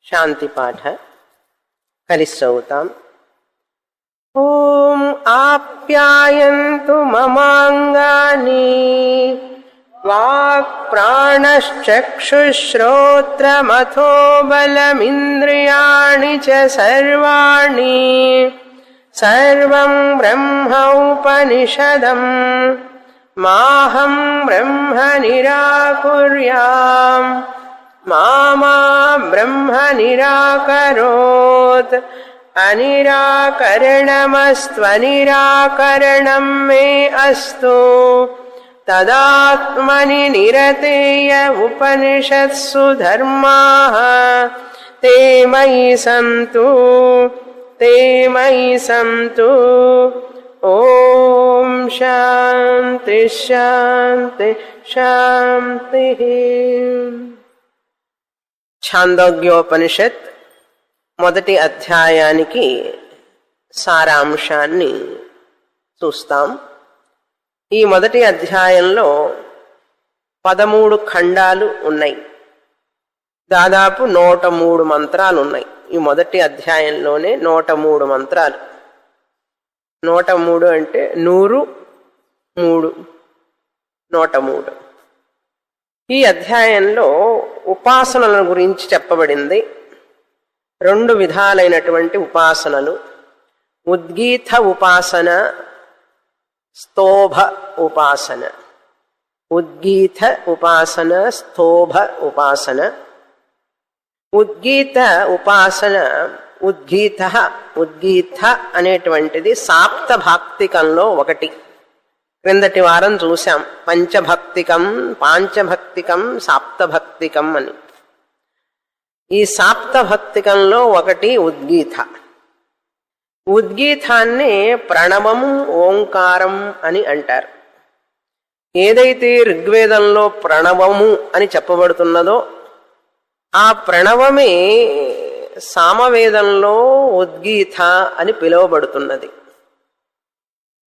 శాంతి పాఠ కలిసి చదువుతాం. ఓం ఆప్యాయంతు మమాంగాని వాక్ ప్రాణశ్చక్షుశ్రోత్రమథో బలమింద్రియాణి చ సర్వాణి సర్వం బ్రహ్మ ఉపనిషదం మాహం బ్రహ్మ నిరాకుర్యాం మామా బ్రహ్మ నిరాకరోత్ అనిరాకరణమస్త్వనిరాకరణం మే అస్తు తదాత్మని నిరతేయ ఉపనిషత్సు ధర్మాః తే మయి సంతు ఓం శాంతి శాంతి శాంతి. ఛాందోగ్యోపనిషత్ మొదటి అధ్యాయానికి సారాంశాన్ని చూస్తాం. ఈ మొదటి అధ్యాయంలో 13 ఖండాలు ఉన్నాయి. దాదాపు 103 మంత్రాలు ఉన్నాయి. ఈ మొదటి అధ్యాయంలోనే 103 మంత్రాలు. 103 అంటే 100 3 103. ఈ అధ్యాయంలో ఉపాసనల గురించి చెప్పబడింది. 2 విధాలైనటువంటి ఉపాసనలు, ఉద్గీత ఉపాసన, స్తోభ ఉపాసన. ఉద్గీత ఉపాసన, స్తోభ ఉపాసన. ఉద్గీత ఉపాసన, ఉద్గీత అనేటువంటిది సాప్తభాక్తికంలో ఒకటి. క్రిందటి వారం చూశాం పంచభక్తికం, పాంచభక్తికం, సాప్తభక్తికం అని. ఈ సాప్తభక్తికంలో ఒకటి ఉద్గీత. ఉద్గీతాన్ని ప్రణవం ఓంకారం అని అంటారు. ఏదైతే ఋగ్వేదంలో ప్రణవము అని చెప్పబడుతున్నదో ఆ ప్రణవమే సామవేదంలో ఉద్గీత అని పిలువబడుతున్నది.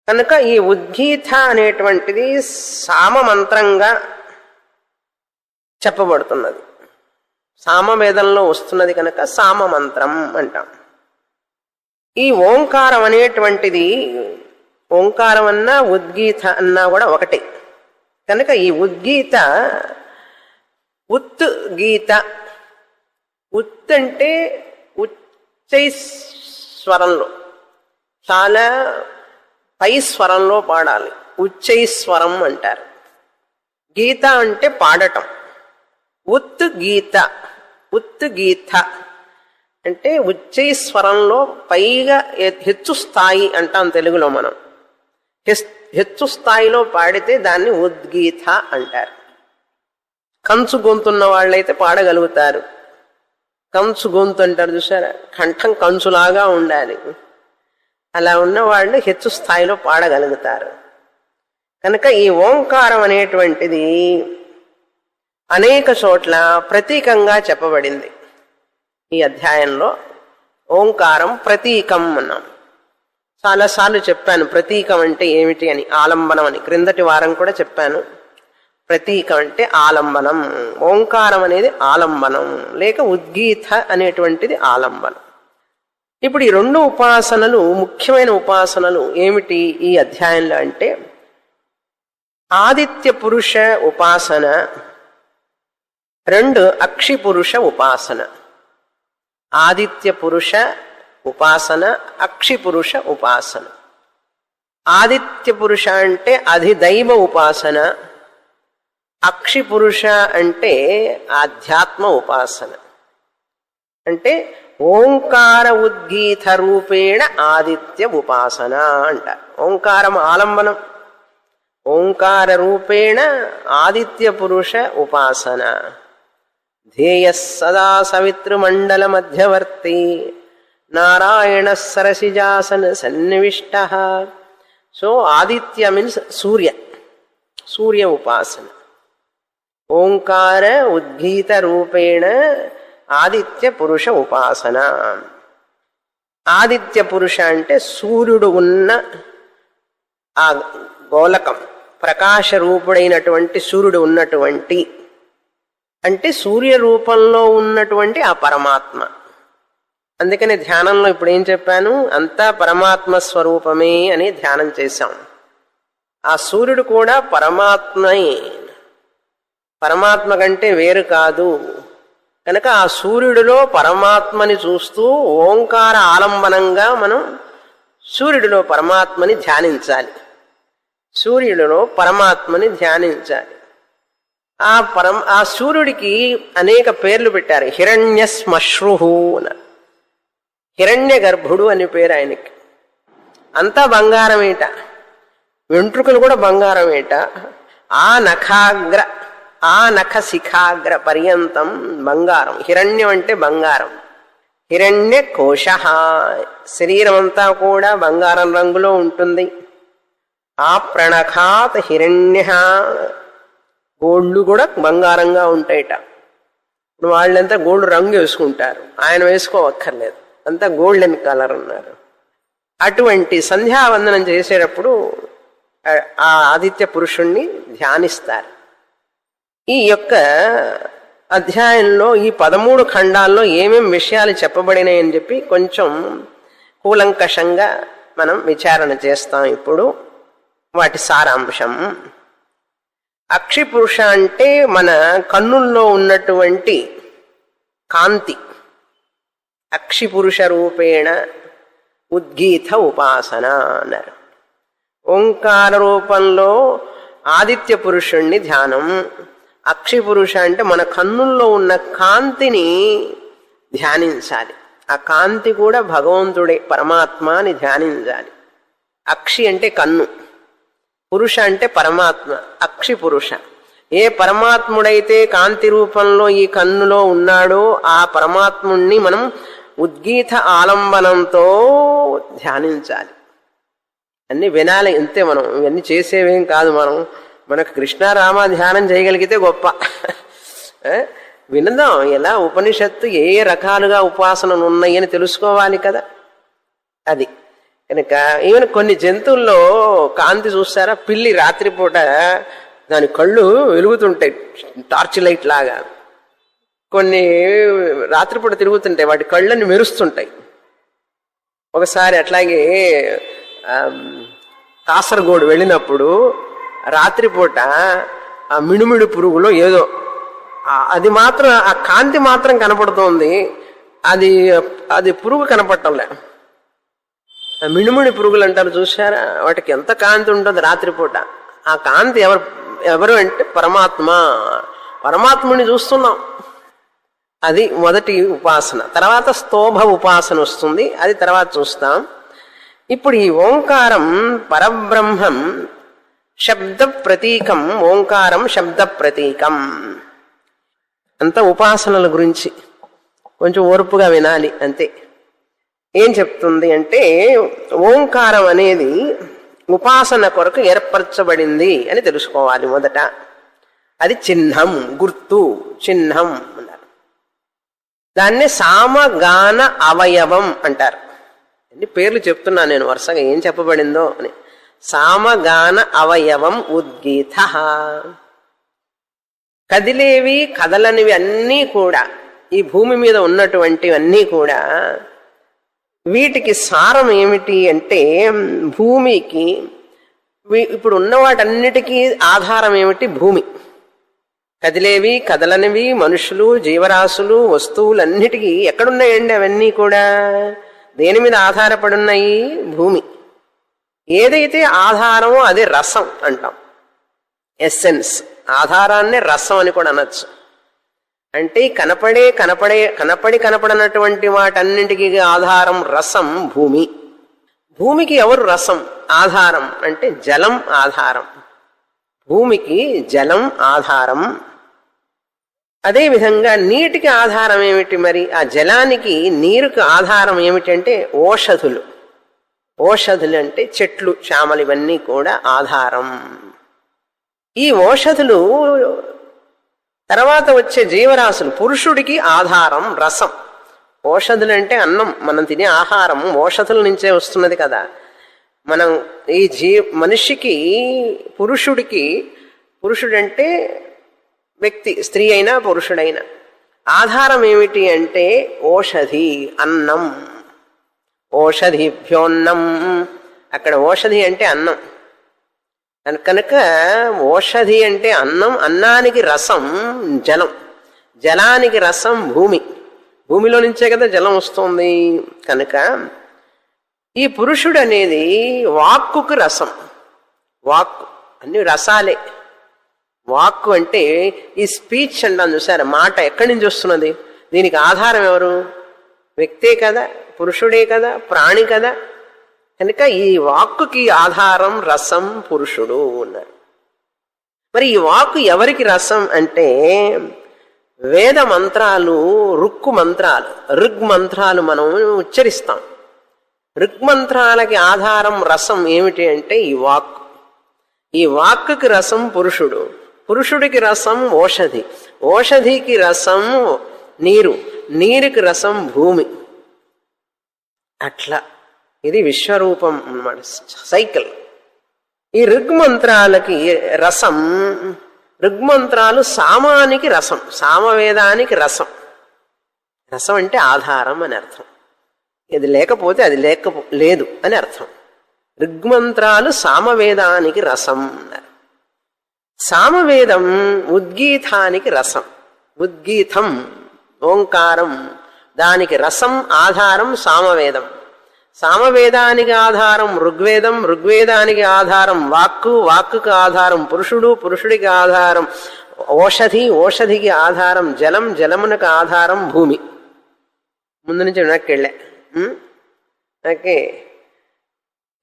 కనుక ఈ ఉద్గీత అనేటువంటిది సామమంత్రంగా చెప్పబడుతున్నది. సామవేదంలో వస్తున్నది కనుక సామమంత్రం అంటాం. ఈ ఓంకారం అనేటువంటిది, ఓంకారం అన్నా ఉద్గీత అన్నా కూడా ఒకటే. కనుక ఈ ఉద్గీత ఉత్ గీత. ఉత్ అంటే ఉచ్చైస్వరంలో, చాలా పై స్వరంలో పాడాలి. ఉచ్చైస్వరం అంటారు. గీత అంటే పాడటం. ఉత్ గీత, ఉత్ గీత అంటే ఉచ్చైస్వరంలో పైగా హెచ్చు స్థాయి అంటాం తెలుగులో మనం. హెచ్చు స్థాయిలో పాడితే దాన్ని ఉద్గీత అంటారు. కంచు గొంతున్న వాళ్ళైతే పాడగలుగుతారు. కంచు గొంతు అంటారు చూసారా, కంఠం కంచులాగా ఉండాలి. అలా ఉన్న వాళ్ళు హెచ్చు స్థాయిలో పాడగలుగుతారు. కనుక ఈ ఓంకారం అనేటువంటిది అనేక చోట్ల ప్రతీకంగా చెప్పబడింది. ఈ అధ్యాయంలో ఓంకారం ప్రతీకం అన్నాం. చాలాసార్లు చెప్పాను ప్రతీకం అంటే ఏమిటి అని, ఆలంబనం అని. క్రిందటి వారం కూడా చెప్పాను. ప్రతీకం అంటే ఆలంబనం. ఓంకారం అనేది ఆలంబనం, లేక ఉద్గీత అనేటువంటిది ఆలంబనం. ఇప్పుడు ఈ 2 ఉపాసనలు, ముఖ్యమైన ఉపాసనలు ఏమిటి ఈ అధ్యాయంలో అంటే, ఆదిత్య పురుష ఉపాసన, 2 అక్షి పురుష ఉపాసన. ఆదిత్య పురుష ఉపాసన, అక్షి పురుష ఉపాసన. ఆదిత్య పురుష అంటే అధిదైవ ఉపాసన, అక్షి పురుష అంటే ఆధ్యాత్మ ఉపాసన. అంటే ఓంకార ఉద్గీత రూపేణ ఆదిత్య ఉపాసన అంటారు. ఓంకారం ఆలంబనం, ఓంకార రూపేణ ఆదిత్య పురుష ఉపాసన. ధ్యేయ సదా సవితృమండల మధ్యవర్తి నారాయణ సరసిజాసన సన్నివిష్ట. సో ఆదిత్య మీన్స్ సూర్య, సూర్య ఉపాసన. ఓంకార ఉద్గీత రూపేణ ఆదిత్య పురుష ఉపాసన. ఆదిత్య పురుష అంటే సూర్యుడు ఉన్న ఆ గోళకం, ప్రకాశ రూపుడైనటువంటి సూర్యుడు ఉన్నటువంటి అంటే సూర్య రూపంలో ఉన్నటువంటి ఆ పరమాత్మ. అందుకని ధ్యానంలో ఇప్పుడు ఏం చెప్పాను, అంతా పరమాత్మ స్వరూపమే అని ధ్యానం చేశాం. ఆ సూర్యుడు కూడా పరమాత్మే, పరమాత్మ కంటే వేరు కాదు. కనుక ఆ సూర్యుడిలో పరమాత్మని చూస్తూ ఓంకార ఆలంబనంగా మనం సూర్యుడిలో పరమాత్మని ధ్యానించాలి. సూర్యుడిలో పరమాత్మని ధ్యానించాలి. ఆ సూర్యుడికి అనేక పేర్లు పెట్టారు. హిరణ్యశ్మశ్రుహు అని, హిరణ్య గర్భుడు అని పేరు ఆయనకి. అంతా బంగారమేట, వెంట్రుకలు కూడా బంగారమేట. ఆ నఖ శిఖాగ్ర పర్యంతం బంగారం. హిరణ్యం అంటే బంగారం. హిరణ్య కోశ, శరీరం అంతా కూడా బంగారం రంగులో ఉంటుంది. ఆ ప్రణఖాత్ హిరణ్య, గోళ్ళు కూడా బంగారంగా ఉంటాయిట. ఇప్పుడు వాళ్ళంతా గోల్డ్ రంగు వేసుకుంటారు, ఆయన వేసుకోవక్కర్లేదు, అంతా గోల్డెన్ కలర్ అన్నారు. అటువంటి సంధ్యావందనం చేసేటప్పుడు ఆ ఆదిత్య పురుషుణ్ణి ధ్యానిస్తారు. ఈ యొక్క అధ్యాయంలో ఈ 13 ఖండాల్లో ఏమేం విషయాలు చెప్పబడినాయని చెప్పి కొంచెం కూలంకషంగా మనం విచారణ చేస్తాం. ఇప్పుడు వాటి సారాంశం. అక్షి పురుష అంటే మన కన్నుల్లో ఉన్నటువంటి కాంతి. అక్షి పురుష రూపేణ ఉద్గీత ఉపాసన అన్నారు. ఓంకార రూపంలో ఆదిత్య పురుషుణ్ణి ధ్యానం. అక్షి పురుష అంటే మన కన్నుల్లో ఉన్న కాంతిని ధ్యానించాలి. ఆ కాంతి కూడా భగవంతుడే, పరమాత్మ అని ధ్యానించాలి. అక్షి అంటే కన్ను, పురుష అంటే పరమాత్మ. అక్షి పురుష, ఏ పరమాత్ముడైతే కాంతి రూపంలో ఈ కన్నులో ఉన్నాడో ఆ పరమాత్ముణ్ణి మనం ఉద్గీత ఆలంబనంతో ధ్యానించాలి. అన్ని వినాలి, అంతే. మనం ఇవన్నీ చేసేవేం కాదు. మనకు కృష్ణారామ ధ్యానం చేయగలిగితే గొప్ప. వినదాం, ఎలా ఉపనిషత్తు ఏ రకాలుగా ఉపాసనలు ఉన్నాయని తెలుసుకోవాలి కదా. అది కనుక ఈవెన్ కొన్ని జంతువుల్లో కాంతి చూస్తారా, పిల్లి రాత్రిపూట దాని కళ్ళు వెలుగుతుంటాయి టార్చ్ లైట్ లాగా. కొన్ని రాత్రిపూట తిరుగుతుంటాయి, వాటి కళ్ళని మెరుస్తుంటాయి. ఒకసారి అట్లాగే కాసరగోడు వెళ్ళినప్పుడు రాత్రిపూట ఆ మిణుమిడి పురుగులో ఏదో అది మాత్రం, ఆ కాంతి మాత్రం కనపడుతోంది, అది పురుగు కనపడటంలే. మిణుమిడి పురుగులు అంటారు చూసారా, వాటికి ఎంత కాంతి ఉంటుంది రాత్రిపూట. ఆ కాంతి ఎవరు అంటే పరమాత్మ. పరమాత్ముని చూస్తున్నాం. అది మొదటి ఉపాసన. తర్వాత స్తోభ ఉపాసన వస్తుంది, అది తర్వాత చూస్తాం. ఇప్పుడు ఈ ఓంకారం పరబ్రహ్మం శబ్ద ప్రతీకం. ఓంకారం శబ్ద ప్రతీకం. అంత ఉపాసనల గురించి కొంచెం ఓర్పుగా వినాలి, అంతే. ఏం చెప్తుంది అంటే, ఓంకారం అనేది ఉపాసన కొరకు ఏర్పరచబడింది అని తెలుసుకోవాలి మొదట. అది చిహ్నం, గుర్తు, చిహ్నం అన్నారు. దాన్నే సామగాన అవయవం అంటారు. అన్ని పేర్లు చెప్తున్నాను నేను వరుసగా, ఏం చెప్పబడిందో అని. సామగాన అవయవం ఉద్గీత. కదిలేవి కదలనివి అన్నీ కూడా, ఈ భూమి మీద ఉన్నటువంటివన్నీ కూడా, వీటికి సారం ఏమిటి అంటే, భూమికి ఇప్పుడు ఉన్న వాటన్నిటికీ ఆధారం ఏమిటి? భూమి. కదిలేవి కదలనివి మనుషులు, జీవరాశులు, వస్తువులన్నిటికీ ఎక్కడున్నాయండి అవన్నీ కూడా? దేని మీద ఆధారపడి ఉన్నాయి? భూమి. ఏదైతే ఆధారమో అది రసం అంటాం, ఎస్సెన్స్. ఆధారాన్నే రసం అని కూడా అనొచ్చు. అంటే కనపడనటువంటి వాటన్నింటికి ఆధారం రసం భూమి. భూమికి ఎవరు రసం ఆధారం అంటే జలం ఆధారం. భూమికి జలం ఆధారం. అదేవిధంగా నీటికి ఆధారం ఏమిటి మరి? ఆ జలానికి నీరుకి ఆధారం ఏమిటంటే ఓషధులు. ఓషధులు అంటే చెట్లు, చామలు, ఇవన్నీ కూడా ఆధారం. ఈ ఓషధులు తర్వాత వచ్చే జీవరాశులు, పురుషుడికి ఆధారం రసం. ఓషధులు అంటే అన్నం, మనం తినే ఆహారం ఓషధుల నుంచే వస్తున్నది కదా. మనం ఈ మనిషికి, పురుషుడంటే వ్యక్తి, స్త్రీ అయినా పురుషుడైనా. ఆధారం ఏమిటి అంటే ఓషధి, అన్నం. ఓషధిభ్యోన్నం, అక్కడ ఓషధి అంటే అన్నం కనుక ఓషధి అంటే అన్నం, అన్నానికి రసం జలం, జలానికి రసం భూమి, భూమిలో నుంచే కదా జలం వస్తుంది. కనుక ఈ పురుషుడు అనేది వాక్కుకు రసం. వాక్కు అన్ని రసాలే. వాక్కు అంటే ఈ స్పీచ్ అంటాను చూసారా, మాట ఎక్కడి నుంచి వస్తున్నది? దీనికి ఆధారం ఎవరు? వ్యక్తే కదా, పురుషుడే కదా, ప్రాణి కదా. కనుక ఈ వాక్కుకి ఆధారం రసం పురుషుడు ఉన్నారు. మరి ఈ వాక్కు ఎవరికి రసం అంటే వేద మంత్రాలు, రుక్కు మంత్రాలు, ఋగ్ మంత్రాలు మనం ఉచ్చరిస్తాం. ఋగ్మంత్రాలకి ఆధారం రసం ఏమిటి అంటే ఈ వాక్కు. ఈ వాక్కుకి రసం పురుషుడు, పురుషుడికి రసం ఓషధి, ఓషధికి రసం నీరు, నీరుకి రసం భూమి. అట్లా ఇది విశ్వరూపం అన్నమాట, సైకిల్. ఈ ఋగ్మంత్రాలకి రసం, ఋగ్మంత్రాలు సామానికి రసం, సామవేదానికి రసం. రసం అంటే ఆధారం అని అర్థం. ఇది లేకపోతే అది లేదు అని అర్థం. ఋగ్మంత్రాలు సామవేదానికి రసం అన్నారు. సామవేదం ఉద్గీతానికి రసం. ఉద్గీతం ఓంకారం, దానికి రసం ఆధారం సామవేదం. సామవేదానికి ఆధారం ఋగ్వేదం, ఋగ్వేదానికి ఆధారం వాక్కు, వాక్కుకి ఆధారం పురుషుడు, పురుషుడికి ఆధారం ఓషధి, ఓషధికి ఆధారం జలం, జలమునకు ఆధారం భూమి. ముందు నుంచి వెనక్కెళ్ళా. ఓకే,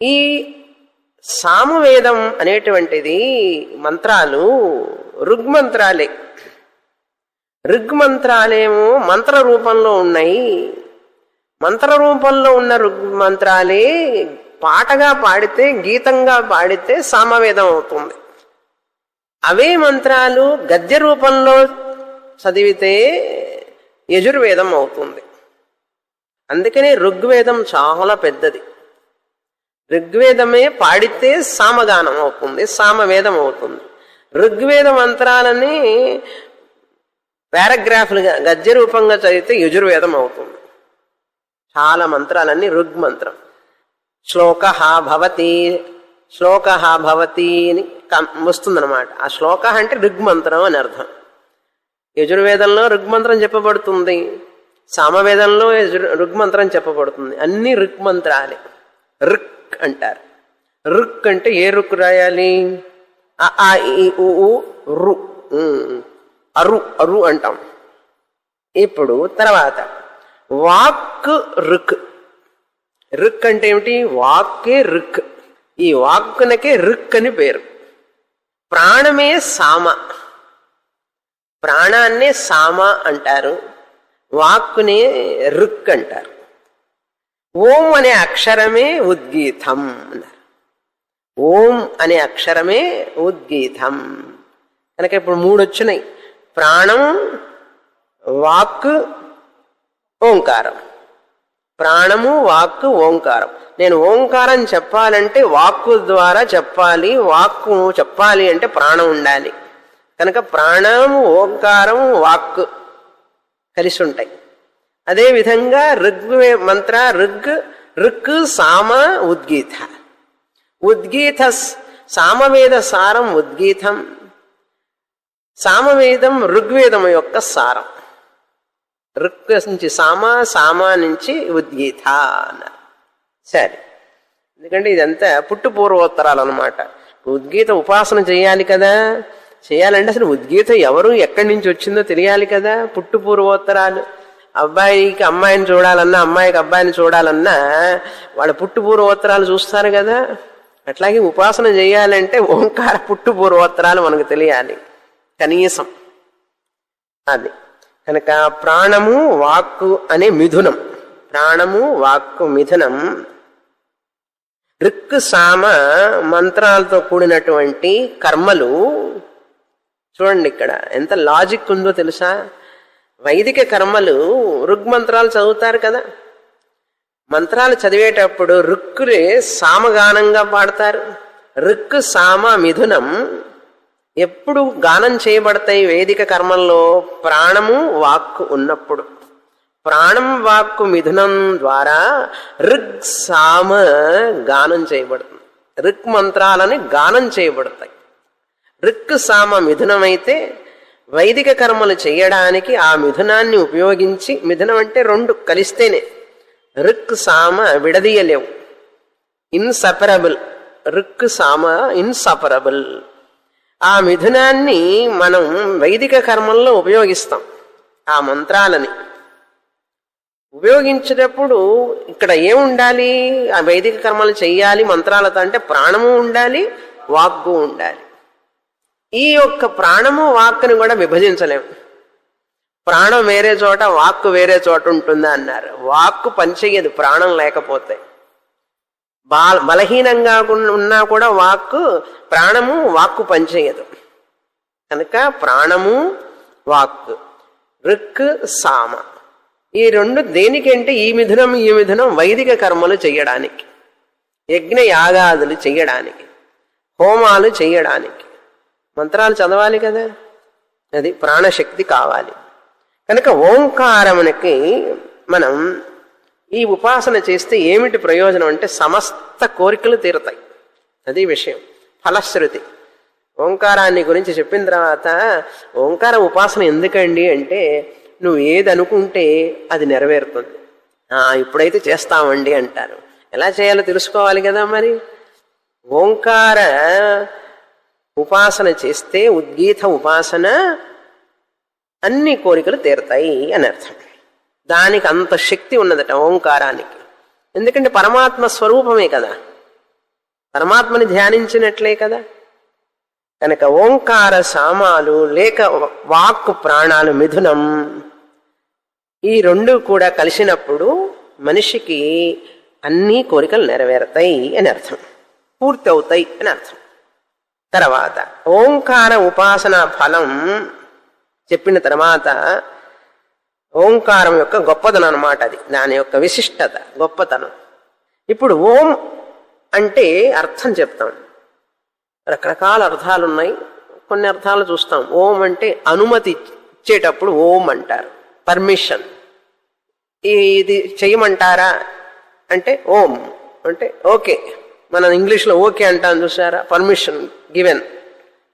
ఈ సామవేదం అనేటువంటిది మంత్రాలు ఋగ్మంత్రాలే. ఋగ్మంత్రాలేమో మంత్ర రూపంలో ఉన్నాయి. మంత్ర రూపంలో ఉన్న ఋగ్మంత్రాలే పాటగా పాడితే, గీతంగా పాడితే సామవేదం అవుతుంది. అవే మంత్రాలు గద్య రూపంలో చదివితే యజుర్వేదం అవుతుంది. అందుకనే ఋగ్వేదం చాలా పెద్దది. ఋగ్వేదమే పాడితే సామగానం అవుతుంది, సామవేదం అవుతుంది. ఋగ్వేద మంత్రాలని పారాగ్రాఫ్లుగా గద్య రూపంగా చదివితే యజుర్వేదం అవుతుంది. చాలా మంత్రాలన్నీ ఋగ్మంత్రం. శ్లోక భవతి, శ్లోక భవతి అని వస్తుందన్నమాట. ఆ శ్లోక అంటే ఋగ్మంత్రం అని అర్థం. యజుర్వేదంలో ఋగ్మంత్రం చెప్పబడుతుంది, సామవేదంలో ఋగ్మంత్రం చెప్పబడుతుంది. అన్ని ఋగ్మంత్రాలే. ఋక్ అంటారు. ఋక్ అంటే ఏ రుక్ రాయాలి? ఆ ఈ ఊ రు, అరు అరు అంటాం. ఇప్పుడు తర్వాత వాక్ రుక్. రుక్ అంటే ఏమిటి? వాక్కే రుక్. ఈ వాక్కునకే రుక్ అని పేరు. ప్రాణమే సామ, ప్రాణాన్నే సామ అంటారు, వాక్కునే రుక్ అంటారు. ఓం అనే అక్షరమే ఉద్గీతం అన్నారు. ఓం అనే అక్షరమే ఉద్గీతం. కనుక ఇప్పుడు 3 వచ్చినాయి: ప్రాణం, వాక్, ఓంకారం. ప్రాణము, వాక్కు, ఓంకారం. నేను ఓంకారం చెప్పాలంటే వాక్కు ద్వారా చెప్పాలి, వాక్కు చెప్పాలి అంటే ప్రాణం ఉండాలి. కనుక ప్రాణము, ఓంకారం, వాక్కు కలిసి ఉంటాయి. అదేవిధంగా ఋగ్వే మంత్ర ఋక్ సామ ఉద్గీత. ఉద్గీత సామవేద సారం ఉద్గీతం, సామవేదం ఋగ్వేదం యొక్క సారం. ఋక్ నుంచి సామ, సామ నుంచి ఉద్గీత అన్నారు. సరే, ఎందుకంటే ఇదంతా పుట్టు పూర్వోత్తరాలు అనమాట. ఉద్గీత ఉపాసన చేయాలి కదా. చేయాలంటే అసలు ఉద్గీత ఎవరు, ఎక్కడి నుంచి వచ్చిందో తెలియాలి కదా. పుట్టు పూర్వోత్తరాలు. అబ్బాయికి అమ్మాయిని చూడాలన్నా, అమ్మాయికి అబ్బాయిని చూడాలన్నా వాళ్ళ పుట్టు పూర్వోత్తరాలు చూస్తారు కదా. అట్లాగే ఉపాసన చేయాలంటే ఓంకార పుట్టు పూర్వోత్తరాలు మనకు తెలియాలి కనీసం. అది కనుక ప్రాణము, వాక్కు అనే మిథునం, ప్రాణము, వాక్కు మిథునం. ఋక్ సామ మంత్రాలతో కూడినటువంటి కర్మలు. చూడండి ఇక్కడ ఎంత లాజిక్ ఉందో తెలుసా. వైదిక కర్మలు ఋగ్మంత్రాలు చదువుతారు కదా. మంత్రాలు చదివేటప్పుడు ఋక్కులే సామగానంగా పాడతారు. ఋక్ సామ మిథునం ఎప్పుడు గానం చేయబడతాయి వేదిక కర్మల్లో? ప్రాణము వాక్కు ఉన్నప్పుడు. ప్రాణం వాక్కు మిథునం ద్వారా ఋగ్ సామ గానం చేయబడుతుంది. ఋక్ మంత్రాలని గానం చేయబడతాయి. ఋక్ సామ మిథునమైతే వైదిక కర్మలు చేయడానికి ఆ మిథునాన్ని ఉపయోగించి, మిథునం అంటే రెండు కలిస్తేనే, ఋక్ సామ విడదీయలేవు, ఇన్సపరబుల్. ఋక్ సామ ఇన్సపరబుల్. ఆ మిథునాన్ని మనం వైదిక కర్మల్లో ఉపయోగిస్తాం. ఆ మంత్రాలని ఉపయోగించేటప్పుడు ఇక్కడ ఏముండాలి? ఆ వైదిక కర్మలు చెయ్యాలి మంత్రాలతో అంటే ప్రాణము ఉండాలి, వాక్కు ఉండాలి. ఈ యొక్క ప్రాణము వాక్కుని కూడా విభజించలేము. ప్రాణం వేరే చోట, వాక్కు వేరే చోట ఉంటుందా అన్నారు. వాక్కు పనిచేయదు ప్రాణం లేకపోతే. బలహీనంగా ఉన్నా కూడా వాక్కు, ప్రాణము వాక్కు పనిచేయదు. కనుక ప్రాణము వాక్కు, ఋక్ సామ, ఈ రెండు దేనికంటే ఈ మిథునం వైదిక కర్మలు చెయ్యడానికి, యజ్ఞ యాగాదులు చెయ్యడానికి, హోమాలు చెయ్యడానికి. మంత్రాలు చదవాలి కదా, అది ప్రాణశక్తి కావాలి. కనుక ఓంకారమునకి మనం ఈ ఉపాసన చేస్తే ఏమిటి ప్రయోజనం అంటే సమస్త కోరికలు తీరుతాయి. అది విషయం. ఫలశ్రుతి ఓంకారాన్ని గురించి చెప్పిన తర్వాత, ఓంకార ఉపాసన ఎందుకండి అంటే, నువ్వు ఏది అనుకుంటే అది నెరవేరుతుంది. ఇప్పుడైతే చేస్తామండి అంటారు. ఎలా చేయాలో తెలుసుకోవాలి కదా. మరి ఓంకార ఉపాసన చేస్తే, ఉద్గీత ఉపాసన, అన్ని కోరికలు తీరుతాయి అని అర్థం. దానికి అంత శక్తి ఉన్నదట ఓంకారానికి. ఎందుకంటే పరమాత్మ స్వరూపమే కదా, పరమాత్మని ధ్యానించినట్లే కదా. కనుక ఓంకార సామాలు లేక వాక్కు ప్రాణాలు మిథునం, ఈ రెండు కూడా కలిసినప్పుడు మనిషికి అన్ని కోరికలు నెరవేరుతాయి అని అర్థం, పూర్తి అవుతాయి అని అర్థం. తర్వాత ఓంకార ఉపాసన ఫలం చెప్పిన తర్వాత, ఓంకారం యొక్క గొప్పతనం అన్నమాట. అది దాని యొక్క విశిష్టత, గొప్పతనం. ఇప్పుడు ఓం అంటే అర్థం చెప్తాం. రకరకాల అర్థాలు ఉన్నాయి. కొన్ని అర్థాలు చూస్తాం. ఓం అంటే అనుమతి ఇచ్చేటప్పుడు ఓం అంటారు, పర్మిషన్. ఇది చెయ్యమంటారా అంటే ఓం అంటే ఓకే. మనం ఇంగ్లీష్లో ఓకే అంటాం చూసారా, పర్మిషన్ గివెన్,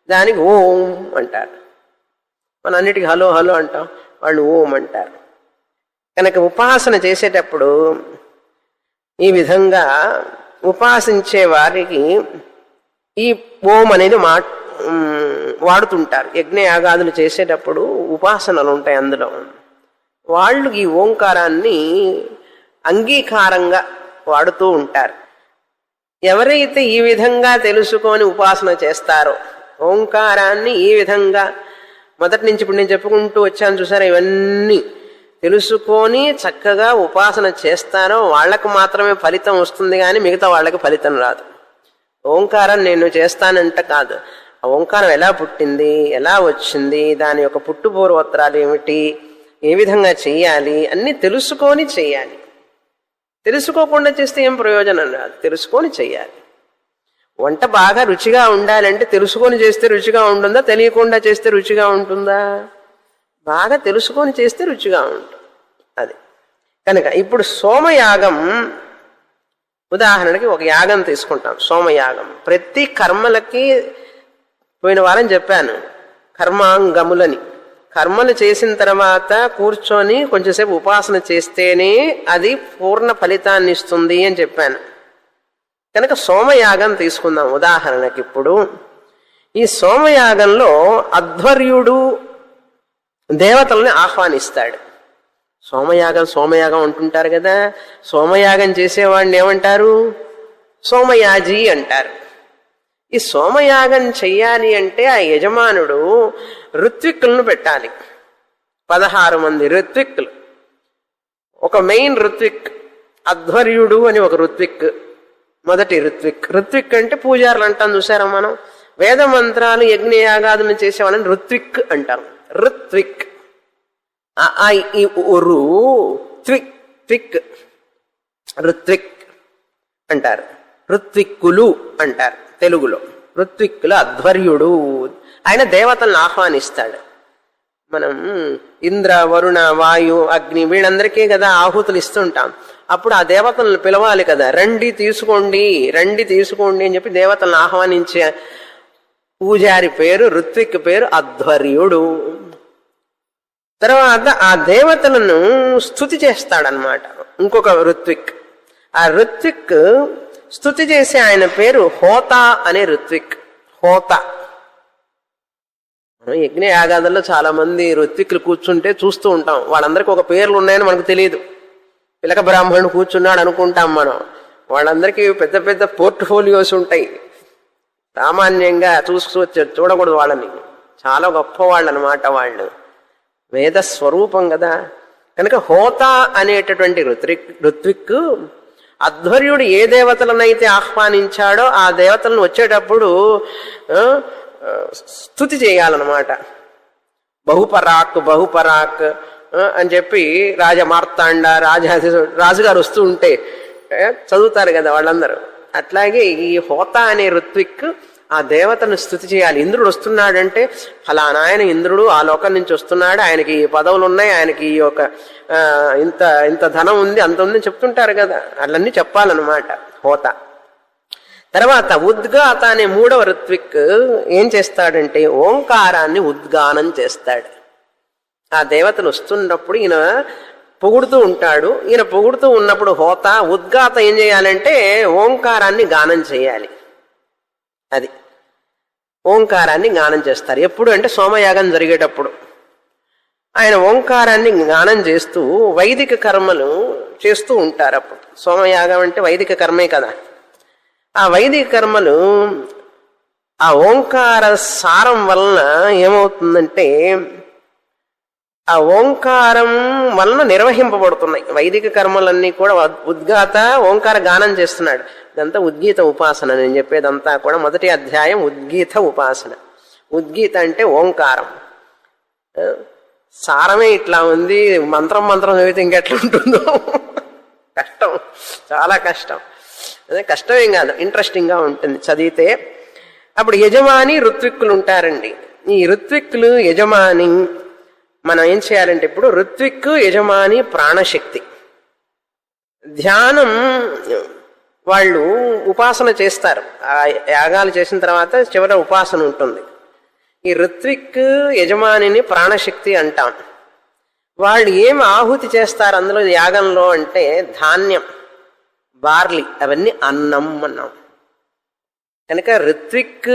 దానికి ఓం అంటారు. మన అన్నిటికీ హలో హలో అంటాం, వాళ్ళు ఓం అంటారు. కనుక ఉపాసన చేసేటప్పుడు ఈ విధంగా ఉపాసించే వారికి ఈ ఓం అనేది వాడుతుంటారు. యజ్ఞయాగాదులు చేసేటప్పుడు ఉపాసనలు ఉంటాయి అందులో. వాళ్ళు ఈ ఓంకారాన్ని అంగీకారంగా వాడుతూ ఉంటారు. ఎవరైతే ఈ విధంగా తెలుసుకొని ఉపాసన చేస్తారో, ఓంకారాన్ని ఈ విధంగా మొదటి నుంచి ఇప్పుడు నేను చెప్పుకుంటూ వచ్చాను చూసారా, ఇవన్నీ తెలుసుకొని చక్కగా ఉపాసన చేస్తారో వాళ్ళకు మాత్రమే ఫలితం వస్తుంది, కానీ మిగతా వాళ్ళకి ఫలితం రాదు. ఓంకారం నేను చేస్తానంట కాదు. ఆ ఓంకారం ఎలా పుట్టింది, ఎలా వచ్చింది, దాని యొక్క పుట్టుపూర్వోత్తరాలు ఏమిటి, ఏ విధంగా చెయ్యాలి అన్నీ తెలుసుకొని చెయ్యాలి. తెలుసుకోకుండా చేస్తే ఏం ప్రయోజనం రాదు, తెలుసుకొని చెయ్యాలి. వంట బాగా రుచిగా ఉండాలంటే తెలుసుకొని చేస్తే రుచిగా ఉంటుందా, తెలియకుండా చేస్తే రుచిగా ఉంటుందా? బాగా తెలుసుకొని చేస్తే రుచిగా ఉంటుంది. అది కనుక ఇప్పుడు సోమయాగం, ఉదాహరణకి ఒక యాగం తీసుకుంటాం, సోమయాగం. ప్రతి కర్మలకి పోయిన వారం చెప్పాను కర్మాంగములని. కర్మలు చేసిన తర్వాత కూర్చొని కొంచెంసేపు ఉపాసన చేస్తేనే అది పూర్ణ ఫలితాన్ని ఇస్తుంది అని చెప్పాను. కనుక సోమయాగం తీసుకుందాం ఉదాహరణకి. ఇప్పుడు ఈ సోమయాగంలో అధ్వర్యుడు దేవతల్ని ఆహ్వానిస్తాడు. సోమయాగం అంటుంటారు కదా, సోమయాగం చేసేవాడిని ఏమంటారు? సోమయాజి అంటారు. ఈ సోమయాగం చెయ్యాలి అంటే ఆ యజమానుడు ఋత్విక్కులను పెట్టాలి. 16 మంది ఋత్విక్కులు. ఒక మెయిన్ ఋత్విక్, అధ్వర్యుడు అని ఒక ఋత్విక్, మొదటి ఋత్విక్. ఋత్విక్ అంటే పూజారులు అంటాం చూసారా మనం. వేద మంత్రాలు యజ్ఞయాగాదులను చేసేవాళ్ళని ఋత్విక్ అంటాం. ఋత్విక్ త్విక్ ఋత్విక్ అంటారు. ఋత్విక్కులు అంటారు తెలుగులో. ఋత్విక్కుల అధ్వర్యుడు ఆయన దేవతలను ఆహ్వానిస్తాడు. మనం ఇంద్ర, వరుణ, వాయు, అగ్ని వీళ్ళందరికీ కదా ఆహుతులు ఇస్తుంటాం. అప్పుడు ఆ దేవతలను పిలవాలి కదా, రండి తీసుకోండి, రండి తీసుకోండి అని చెప్పి దేవతలను ఆహ్వానించే పూజారి పేరు, ఋత్విక్ పేరు అధ్వర్యుడు. తర్వాత ఆ దేవతలను స్తుతి చేస్తాడనమాట ఇంకొక ఋత్విక్. ఆ ఋత్విక్ స్తుతి చేసే ఆయన పేరు హోత అనే ఋత్విక్. హోత. మనం యజ్ఞ యాగాదుల్లో చాలా మంది ఋత్విక్లు కూర్చుంటే చూస్తూ ఉంటాం. వాళ్ళందరికీ ఒక పేర్లు ఉన్నాయని మనకు తెలియదు. పిలక బ్రాహ్మణుడు కూర్చున్నాడు అనుకుంటాం మనం. వాళ్ళందరికీ పెద్ద పెద్ద పోర్ట్ఫోలియోస్ ఉంటాయి. సామాన్యంగా చూడకూడదు వాళ్ళని. చాలా గొప్పవాళ్ళు అనమాట వాళ్ళు. వేద స్వరూపం కదా. కనుక హోత అనేటటువంటి ఋత్విక్ అధ్వర్యుడు ఏ దేవతలనైతే ఆహ్వానించాడో ఆ దేవతలను వచ్చేటప్పుడు స్తుతి చేయాలన్నమాట. బహుపరాక్ బహుపరాక్ అని చెప్పి రాజమార్తాండ రాజుగారు వస్తూ ఉంటే చదువుతారు కదా వాళ్ళందరూ. అట్లాగే ఈ హోత అనే ఋత్విక్ ఆ దేవతను స్తుతి చేయాలి. ఇంద్రుడు వస్తున్నాడంటే ఫలానా ఆయన ఇంద్రుడు ఆ లోకం నుంచి వస్తున్నాడు, ఆయనకి ఈ పదవులు ఉన్నాయి, ఆయనకి ఈ యొక్క ఇంత ఇంత ధనం ఉంది, అంత ఉందని చెప్తుంటారు కదా. అట్లన్నీ చెప్పాలన్నమాట హోత. తర్వాత ఉద్గాత అనే మూడవ ఋత్విక్ ఏం చేస్తాడంటే ఓంకారాన్ని ఉద్గానం చేస్తాడు. ఆ దేవతలు వస్తున్నప్పుడు ఈయన పొగుడుతూ ఉంటాడు. ఈయన పొగుడుతూ ఉన్నప్పుడు హోత ఉద్గాత ఏం చేయాలంటే ఓంకారాన్ని గానం చేయాలి. అది ఓంకారాన్ని గానం చేస్తారు. ఎప్పుడు అంటే సోమయాగం జరిగేటప్పుడు ఆయన ఓంకారాన్ని గానం చేస్తూ వైదిక కర్మలు చేస్తూ ఉంటారు. అప్పుడు సోమయాగం అంటే వైదిక కర్మే కదా. ఆ వైదిక కర్మలు ఆ ఓంకార సారం వలన ఏమవుతుందంటే ఆ ఓంకారం వలన నిర్వహింపబడుతున్నాయి వైదిక కర్మలన్నీ కూడా. ఉద్గాత ఓంకార గానం చేస్తున్నాడు. ఇదంతా ఉద్గీత ఉపాసన. నేను చెప్పేదంతా కూడా మొదటి అధ్యాయం ఉద్గీత ఉపాసన. ఉద్గీత అంటే ఓంకారం. సారమే ఇట్లా ఉంది, మంత్రం చదివితే ఇంకెట్లా ఉంటుందో. కష్టం, చాలా కష్టం. అదే కష్టమేం కాదు, ఇంట్రెస్టింగ్గా ఉంటుంది చదివితే. అప్పుడు యజమాని ఋత్విక్కులు ఉంటారండి. ఈ ఋత్విక్కులు యజమాని మనం ఏం చేయాలంటే ఇప్పుడు ఋత్విక్ యజమాని ప్రాణశక్తి ధ్యానం వాళ్ళు ఉపాసన చేస్తారు. ఆ యాగాలు చేసిన తర్వాత చివర ఉపాసన ఉంటుంది. ఈ ఋత్విక్ యజమానిని ప్రాణశక్తి అంటాం. వాళ్ళు ఏం ఆహుతి చేస్తారు అందులో యాగంలో అంటే ధాన్యం, బార్లీ, అవన్నీ అన్నం అన్నాం. కనుక ఋత్విక్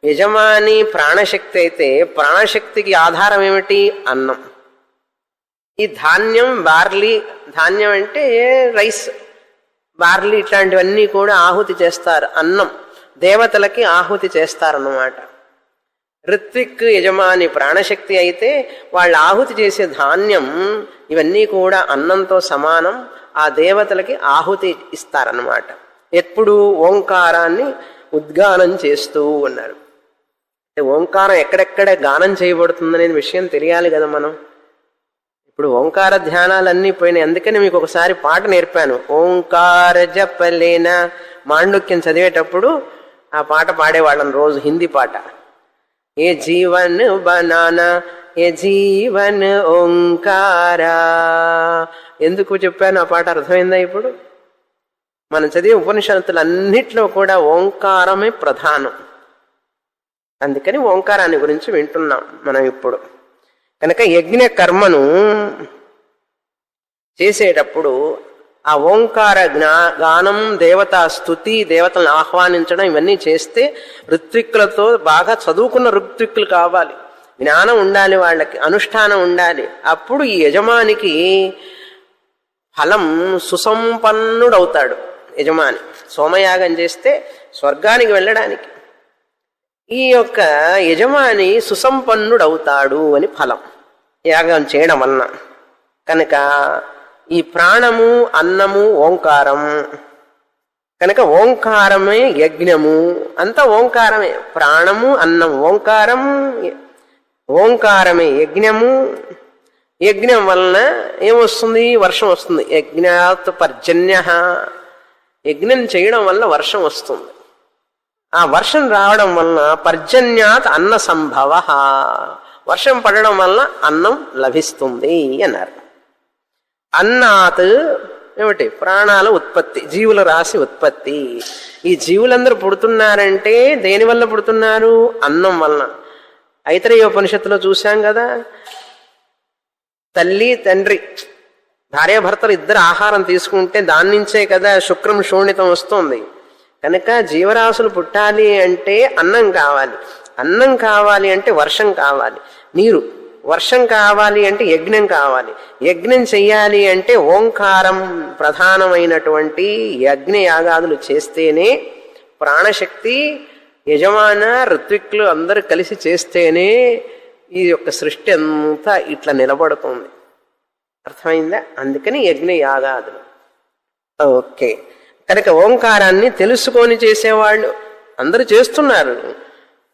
యజమాని ప్రాణశక్తి అయితే ప్రాణశక్తికి ఆధారం ఏమిటి? అన్నం. ఈ ధాన్యం, బార్లీ, ధాన్యం అంటే రైస్, బార్లీ ఇట్లాంటివన్నీ కూడా ఆహుతి చేస్తారు. అన్నం దేవతలకి ఆహుతి చేస్తారన్నమాట. ఋత్విక్ యజమాని ప్రాణశక్తి అయితే వాళ్ళు ఆహుతి చేసే ధాన్యం ఇవన్నీ కూడా అన్నంతో సమానం. ఆ దేవతలకి ఆహుతి ఇస్తారన్నమాట. ఎప్పుడు ఓంకారాన్ని ఉద్గానం చేస్తూ ఉన్నారు. ఓంకారం ఎక్కడెక్కడ గానం చేయబడుతుందనే విషయం తెలియాలి కదా మనం. ఇప్పుడు ఓంకార ధ్యానాలన్నీ పోయినాయి. అందుకని మీకు ఒకసారి పాట నేర్పాను. ఓంకార జపలేనా మాండుక్యం చదివేటప్పుడు ఆ పాట పాడేవాళ్ళం రోజు, హిందీ పాట. ఏ జీవన్ బనానా ఏ జీవన్ ఓంకారా. ఎందుకు చెప్పాను ఆ పాట? అర్థమైందా ఇప్పుడు? మనం చదివే ఉపనిషత్తులన్నిట్లో కూడా ఓంకారమే ప్రధానం. అందుకని ఓంకారాన్ని గురించి వింటున్నాం మనం ఇప్పుడు. కనుక యజ్ఞ కర్మను చేసేటప్పుడు ఆ ఓంకార గానం, దేవతా స్తుతి, దేవతలను ఆహ్వానించడం ఇవన్నీ చేస్తే ఋత్విక్కులతో బాగా చదువుకున్న ఋత్విక్కులు కావాలి, జ్ఞానం ఉండాలి, వాళ్ళకి అనుష్ఠానం ఉండాలి. అప్పుడు ఈ యజమానికి ఫలం సుసంపన్నుడవుతాడు. యజమాని సోమయాగం చేస్తే స్వర్గానికి వెళ్ళడానికి ఈ యొక్క యజమాని సుసంపన్నుడవుతాడు అని ఫలం యాగం చేయడం వలన. కనుక ఈ ప్రాణము, అన్నము ఓంకారం. కనుక ఓంకారమే యజ్ఞము, అంతా ఓంకారమే. ప్రాణము, అన్నం, ఓంకారం, ఓంకారమే యజ్ఞము. యజ్ఞం వలన ఏమొస్తుంది? వర్షం వస్తుంది. యజ్ఞాత్ పర్జన్య. యజ్ఞం చేయడం వల్ల వర్షం వస్తుంది. ఆ వర్షం రావడం వలన పర్జన్యాత్ అన్న సంభవ, వర్షం పడడం వలన అన్నం లభిస్తుంది అన్నారు. అన్నాత్ ఏమిటి? ప్రాణాల ఉత్పత్తి, జీవుల రాశి ఉత్పత్తి. ఈ జీవులందరూ పుడుతున్నారంటే దేనివల్ల పుడుతున్నారు? అన్నం వలన. ఐతరేయోపనిషత్తులో చూశాం కదా, తల్లి తండ్రి భార్యాభర్తలు ఇద్దరు ఆహారం తీసుకుంటే దాని నుంచే కదా శుక్రం శోణితం వస్తుంది. కనుక జీవరాశులు పుట్టాలి అంటే అన్నం కావాలి, అన్నం కావాలి అంటే వర్షం కావాలి, నీరు, వర్షం కావాలి అంటే యజ్ఞం కావాలి, యజ్ఞం చెయ్యాలి అంటే ఓంకారం ప్రధానమైనటువంటి యజ్ఞయాగాదులు చేస్తేనే, ప్రాణశక్తి యజమాన ఋత్విక్కులు అందరూ కలిసి చేస్తేనే ఈ యొక్క సృష్టి అంతా ఇట్లా నిలబడుతుంది. అర్థమైందా? అందుకని యజ్ఞయాగాదులు. ఓకే, కనుక ఓంకారాన్ని తెలుసుకొని చేసేవాళ్ళు అందరూ చేస్తున్నారు.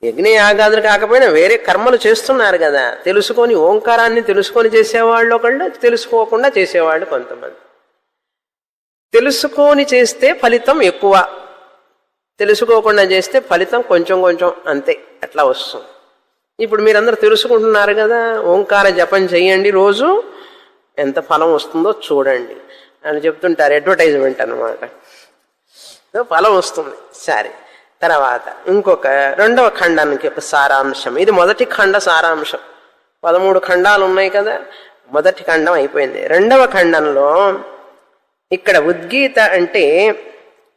యజ్ఞయాగాదులు కాకపోయినా వేరే కర్మలు చేస్తున్నారు కదా. తెలుసుకొని ఓంకారాన్ని తెలుసుకొని చేసేవాళ్ళు ఒకళ్ళు, తెలుసుకోకుండా చేసేవాళ్ళు కొంతమంది. తెలుసుకొని చేస్తే ఫలితం ఎక్కువ, తెలుసుకోకుండా చేస్తే ఫలితం కొంచెం కొంచెం అంతే, అట్లా వస్తుంది. ఇప్పుడు మీరందరూ తెలుసుకుంటున్నారు కదా, ఓంకార జపం చెయ్యండి రోజు, ఎంత ఫలం వస్తుందో చూడండి అని చెప్తుంటారు. అడ్వర్టైజ్మెంట్ అన్నమాట, ఫలం వస్తుంది. సరే, తర్వాత ఇంకొక రెండవ ఖండానికి ఒక సారాంశం. ఇది మొదటి ఖండ సారాంశం. 13 ఖండాలు ఉన్నాయి కదా, మొదటి ఖండం అయిపోయింది. రెండవ ఖండంలో ఇక్కడ ఉద్గీత అంటే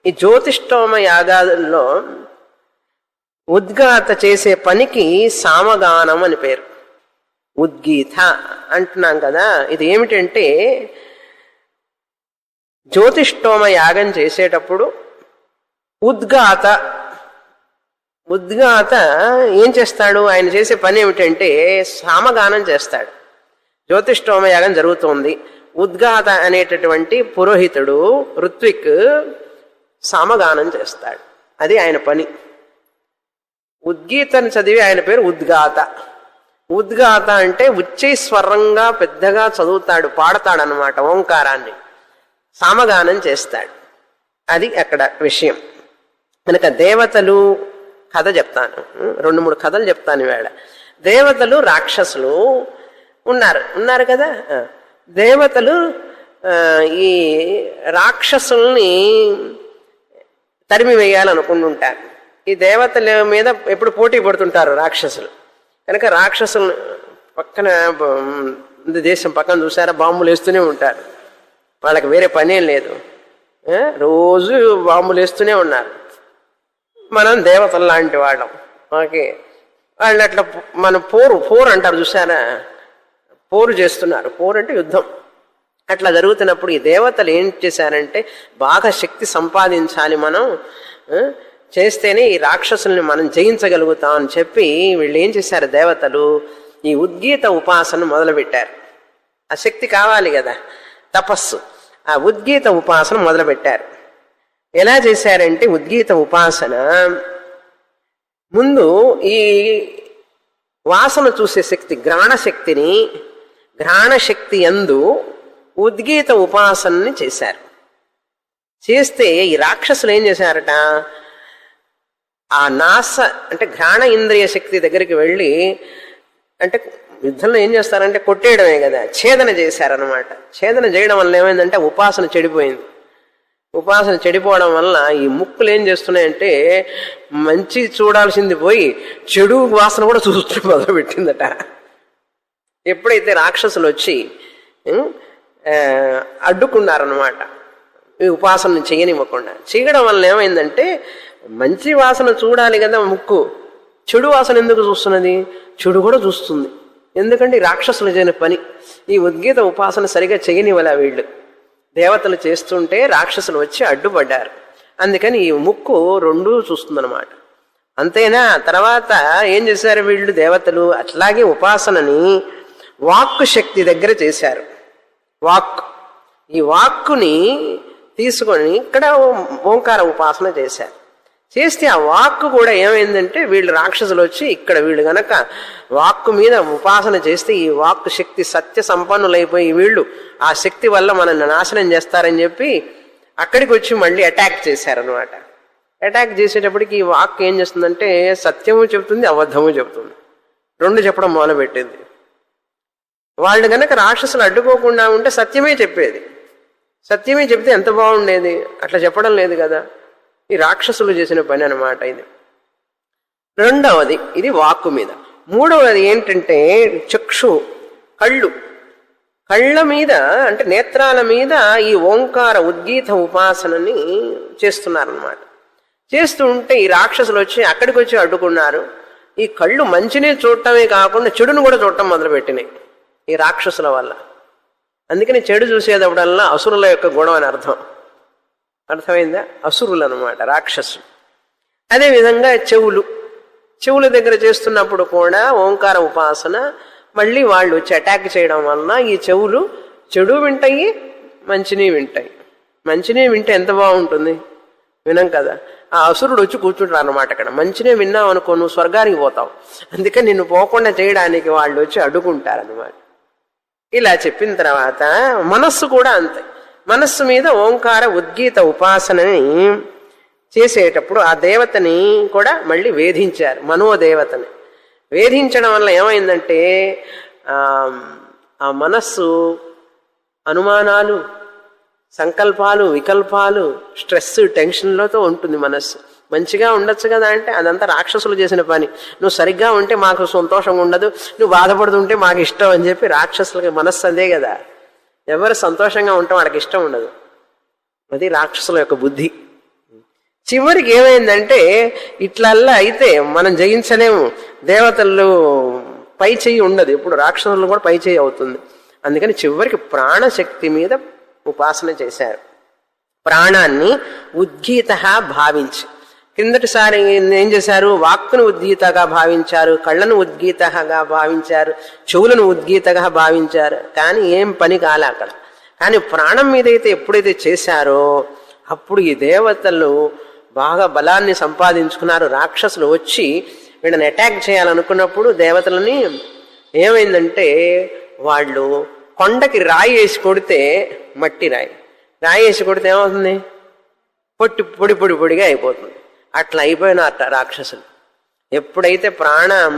ఈ జ్యోతిష్ఠోమ యాగాదుల్లో ఉద్గాత చేసే పనికి సామగానం అని పేరు. ఉద్గీత అంటున్నాం కదా, ఇది ఏమిటంటే జ్యోతిష్ఠోమ యాగం చేసేటప్పుడు ఉద్గాత ఏం చేస్తాడు? ఆయన చేసే పని ఏమిటంటే సామగానం చేస్తాడు. జ్యోతిష్ఠోమ యాగం జరుగుతోంది, ఉద్గాత అనేటటువంటి పురోహితుడు ఋత్విక్ సామగానం చేస్తాడు. అది ఆయన పని. ఉద్గీతను చదివి ఆయన పేరు ఉద్గాత. ఉద్గాత అంటే ఉచ్చైస్వరంగా పెద్దగా చదువుతాడు, పాడతాడనమాట ఓంకారాన్ని, సామగానం చేస్తాడు. అది అక్కడ విషయం. కనుక దేవతలు కథ చెప్తాను, 2-3 కథలు చెప్తాను ఈవేళ. దేవతలు రాక్షసులు ఉన్నారు కదా. దేవతలు ఈ రాక్షసుల్ని తరిమి వేయాలనుకుంటుంటారు. ఈ దేవతల మీద ఎప్పుడు పోటీ పడుతుంటారు రాక్షసులు. కనుక రాక్షసులు పక్కన దేశం పక్కన చూసారా, బాంబులు వేస్తూనే ఉంటారు. వాళ్ళకి వేరే పనేం లేదు, రోజు బాంబులు వేస్తూనే ఉన్నారు. మనం దేవతలు లాంటి వాళ్ళం. ఓకే, వాళ్ళు అట్లా మన పోరు అంటారు చూసారా, పోరు చేస్తున్నారు. పోరు అంటే యుద్ధం. అట్లా జరుగుతున్నప్పుడు ఈ దేవతలు ఏం చేశారంటే బాగా శక్తి సంపాదించాలి, మనం చేస్తేనే ఈ రాక్షసుల్ని మనం జయించగలుగుతాం అని చెప్పి వీళ్ళు ఏం చేశారు, దేవతలు ఈ ఉద్గీత ఉపాసన మొదలుపెట్టారు. ఆ శక్తి కావాలి కదా, తపస్సు. ఆ ఉద్గీత ఉపాసన మొదలుపెట్టారు. ఎలా చేశారంటే ఉద్గీత ఉపాసన ముందు ఈ వాసన చూసే శక్తి, ఘ్రాణశక్తి యందు ఉద్గీత ఉపాసనని చేశారు. చేస్తే ఈ రాక్షసులు ఏం చేశారట, ఆ నాస అంటే ఘ్రాణ ఇంద్రియ శక్తి దగ్గరికి వెళ్ళి, అంటే యుద్ధంలో ఏం చేస్తారంటే కొట్టేయడమే కదా, ఛేదన చేశారనమాట. ఛేదన చేయడం వల్ల ఏమైందంటే ఉపాసన చెడిపోయింది. ఉపాసన చెడిపోవడం వల్ల ఈ ముక్కులు ఏం చేస్తున్నాయంటే మంచి చూడాల్సింది పోయి చెడు వాసన కూడా చూస్తూ మొదలుపెట్టిందట. ఎప్పుడైతే రాక్షసులు వచ్చి అడ్డుకున్నారనమాట, ఈ ఉపాసన చేయనివ్వకుండా, చేయడం వల్ల ఏమైందంటే మంచి వాసన చూడాలి కదా ముక్కు, చెడు వాసన ఎందుకు చూస్తున్నది? చెడు కూడా చూస్తుంది. ఎందుకంటే రాక్షసులు చేయని పని. ఈ ఉద్గీత ఉపాసన సరిగా చేయనివ్వలే వీళ్ళు. దేవతలు చేస్తుంటే రాక్షసులు వచ్చి అడ్డుపడ్డారు. అందుకని ఈ ముక్కు రెండూ చూస్తుందన్నమాట. అంతేనా? తర్వాత ఏం చేశారు వీళ్ళు దేవతలు, అట్లాగే ఉపాసనని వాక్కు శక్తి దగ్గర చేశారు. ఈ వాక్కుని తీసుకొని ఇక్కడ ఓంకార ఉపాసన చేశారు. చేస్తే ఆ వాక్కు కూడా ఏమైందంటే వీళ్ళు రాక్షసులు వచ్చి ఇక్కడ వీళ్ళు గనక వాక్కు మీద ఉపాసన చేస్తే ఈ వాక్కు శక్తి సత్య సంపన్నులైపోయి వీళ్ళు ఆ శక్తి వల్ల మనల్ని నాశనం చేస్తారని చెప్పి అక్కడికి వచ్చి మళ్ళీ అటాక్ చేశారనమాట. అటాక్ చేసేటప్పటికి ఈ వాక్ ఏం చేస్తుందంటే సత్యము చెబుతుంది, అబద్ధము చెబుతుంది, రెండు చెప్పడం మొదలుపెట్టింది. వాళ్ళు కనుక రాక్షసులు అడ్డుకోకుండా ఉంటే సత్యమే చెప్పేది. సత్యమే చెప్తే ఎంత బాగుండేది. అట్లా చెప్పడం లేదు కదా. ఈ రాక్షసులు చేసిన పని అన్నమాట ఇది. రెండవది ఇది వాక్కు మీద. మూడవది ఏంటంటే చక్షు, కళ్ళ మీద అంటే నేత్రాల మీద ఈ ఓంకార ఉద్గీత ఉపాసనని చేస్తున్నారన్నమాట. చేస్తూ ఉంటే ఈ రాక్షసులు వచ్చి అక్కడికి వచ్చి అడ్డుకున్నారు. ఈ కళ్ళు మంచినే చూడటమే కాకుండా చెడును కూడా చూడటం మొదలుపెట్టినాయి ఈ రాక్షసుల వల్ల. అందుకని చెడు చూసేటప్పుడల్లా అసురుల యొక్క గుణం అని అర్థమైందా? అసురులు అనమాట రాక్షసులు. అదేవిధంగా చెవుల దగ్గర చేస్తున్నప్పుడు కూడా ఓంకార ఉపాసన మళ్ళీ వాళ్ళు వచ్చి అటాక్ చేయడం వలన ఈ చెవులు చెడు వింటాయి, మంచిని వింటాయి. మంచినే వింటే ఎంత బాగుంటుంది, వినం కదా. ఆ అసురుడు వచ్చి కూర్చుంటారు అన్నమాట. అక్కడ మంచినే విన్నావు అనుకో నువ్వు స్వర్గానికి పోతావు, అందుకని నిన్ను పోకుండా చేయడానికి వాళ్ళు వచ్చి అడ్డుకుంటారన్నమాట. ఇలా చెప్పిన తర్వాత మనస్సు కూడా అంతే. మనస్సు మీద ఓంకార ఉద్గీత ఉపాసనని చేసేటప్పుడు ఆ దేవతని కూడా మళ్ళీ వేధించారు. మనోదేవతని వేధించడం వల్ల ఏమైందంటే ఆ మనస్సు అనుమానాలు, సంకల్పాలు, వికల్పాలు, స్ట్రెస్, టెన్షన్లతో ఉంటుంది మనస్సు. మంచిగా ఉండొచ్చు కదా అంటే అదంతా రాక్షసులు చేసిన పని. నువ్వు సరిగ్గా ఉంటే మాకు సంతోషంగా ఉండదు, నువ్వు బాధపడుతుంటే మాకు ఇష్టం అని చెప్పి రాక్షసులకి మనస్సు అదే కదా. ఎవరు సంతోషంగా ఉంటే వాళ్ళకి ఇష్టం ఉండదు. అది రాక్షసుల యొక్క బుద్ధి. చివరికి ఏమైందంటే ఇట్లల్లా అయితే మనం జయించలేము. దేవతలు పై చెయ్యి ఉండదు, ఇప్పుడు రాక్షసులు కూడా పై చెయ్యి అవుతుంది. అందుకని చివరికి ప్రాణశక్తి మీద ఉపాసన చేశారు. ప్రాణాన్ని ఉద్గీత భావించి, కిందటిసారి ఏం చేశారు? వాక్కును ఉద్గీతగా భావించారు, కళ్ళను ఉద్గీతగా భావించారు, చెవులను ఉద్గీతగా భావించారు. కానీ ఏం పని కాలే అక్కడ. కానీ ప్రాణం మీద అయితే ఎప్పుడైతే చేశారో అప్పుడు ఈ దేవతలు బాగా బలాన్ని సంపాదించుకున్నారు. రాక్షసులు వచ్చి వీళ్ళని అటాక్ చేయాలనుకున్నప్పుడు దేవతలని ఏమైందంటే వాళ్ళు కొండకి రాయి వేసి కొడితే, మట్టి రాయి వేసి కొడితే ఏమవుతుంది? పొడిగా అయిపోతుంది. అట్లా అయిపోయినారట రాక్షసులు. ఎప్పుడైతే ప్రాణం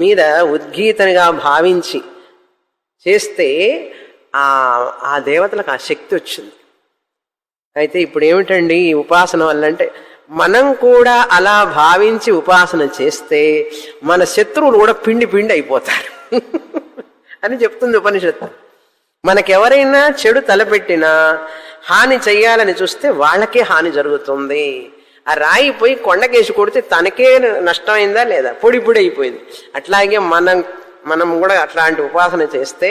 మీద ఉద్గీతనిగా భావించి చేస్తే ఆ దేవతలకు ఆ శక్తి వచ్చింది. అయితే ఇప్పుడు ఏమిటండి ఈ ఉపాసన వల్ల అంటే, మనం కూడా అలా భావించి ఉపాసన చేస్తే మన శత్రువులు కూడా పిండి అయిపోతారు అని చెప్తుంది ఉపనిషత్తు. మనకెవరైనా చెడు తలపెట్టినా హాని చెయ్యాలని చూస్తే వాళ్ళకే హాని జరుగుతుంది. ఆ రాయి పోయి కొండకేసి కొడితే తనకే నష్టమైందా లేదా? పొడి అయిపోయింది. అట్లాగే మనం కూడా అట్లాంటి ఉపాసన చేస్తే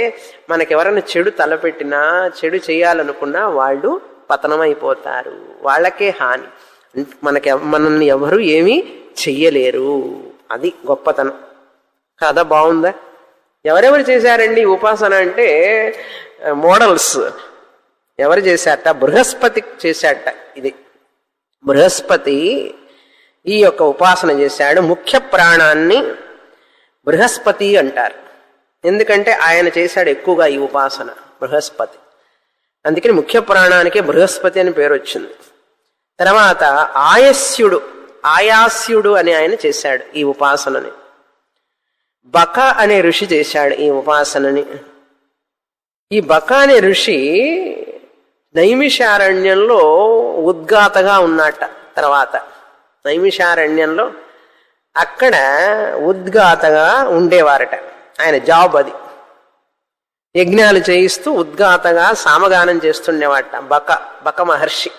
మనకెవరైనా చెడు తలపెట్టినా, చెడు చేయాలనుకున్నా వాళ్ళు పతనమైపోతారు, వాళ్ళకే హాని. మనల్ని ఎవరు ఏమీ చెయ్యలేరు. అది గొప్పతనం. కథ బాగుందా? ఎవరెవరు చేశారండి ఉపాసన అంటే మోడల్స్ ఎవరు చేశారట? బృహస్పతి చేశాట. ఇది బృహస్పతి ఈ యొక్క ఉపాసన చేశాడు. ముఖ్య ప్రాణాన్ని బృహస్పతి అంటారు. ఎందుకంటే ఆయన చేశాడు ఎక్కువగా ఈ ఉపాసన బృహస్పతి. అందుకని ముఖ్య ప్రాణానికే బృహస్పతి అని పేరు వచ్చింది. తర్వాత ఆయాస్యుడు అని ఆయన చేశాడు ఈ ఉపాసనని. బక అనే ఋషి చేశాడు ఈ ఉపాసనని. ఈ బక అనే ఋషి నైమిషారణ్యంలో ఉద్గాతగా ఉన్నట్ట. తర్వాత నైమిషారణ్యంలో అక్కడ ఉద్గాతగా ఉండేవారట. ఆయన జాబ్ అది. యజ్ఞాలు చేయిస్తూ ఉద్గాతగా సామగానం చేస్తుండేవాట బక మహర్షి.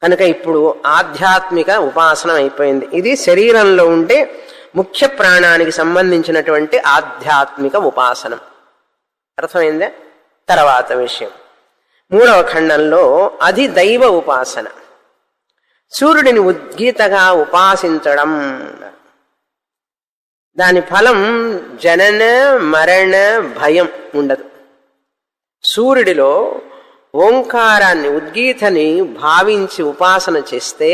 కనుక ఇప్పుడు ఆధ్యాత్మిక ఉపాసన అయిపోయింది. ఇది శరీరంలో ఉండే ముఖ్య ప్రాణానికి సంబంధించినటువంటి ఆధ్యాత్మిక ఉపాసనం. అర్థమైందా? తర్వాత విషయం 3వ ఖండంలో అధిదైవ ఉపాసన. సూర్యుడిని ఉద్గీతగా ఉపాసించడం. దాని ఫలం జనన మరణ భయం ఉండదు. సూర్యుడిలో ఓంకారాన్ని ఉద్గీతని భావించి ఉపాసన చేస్తే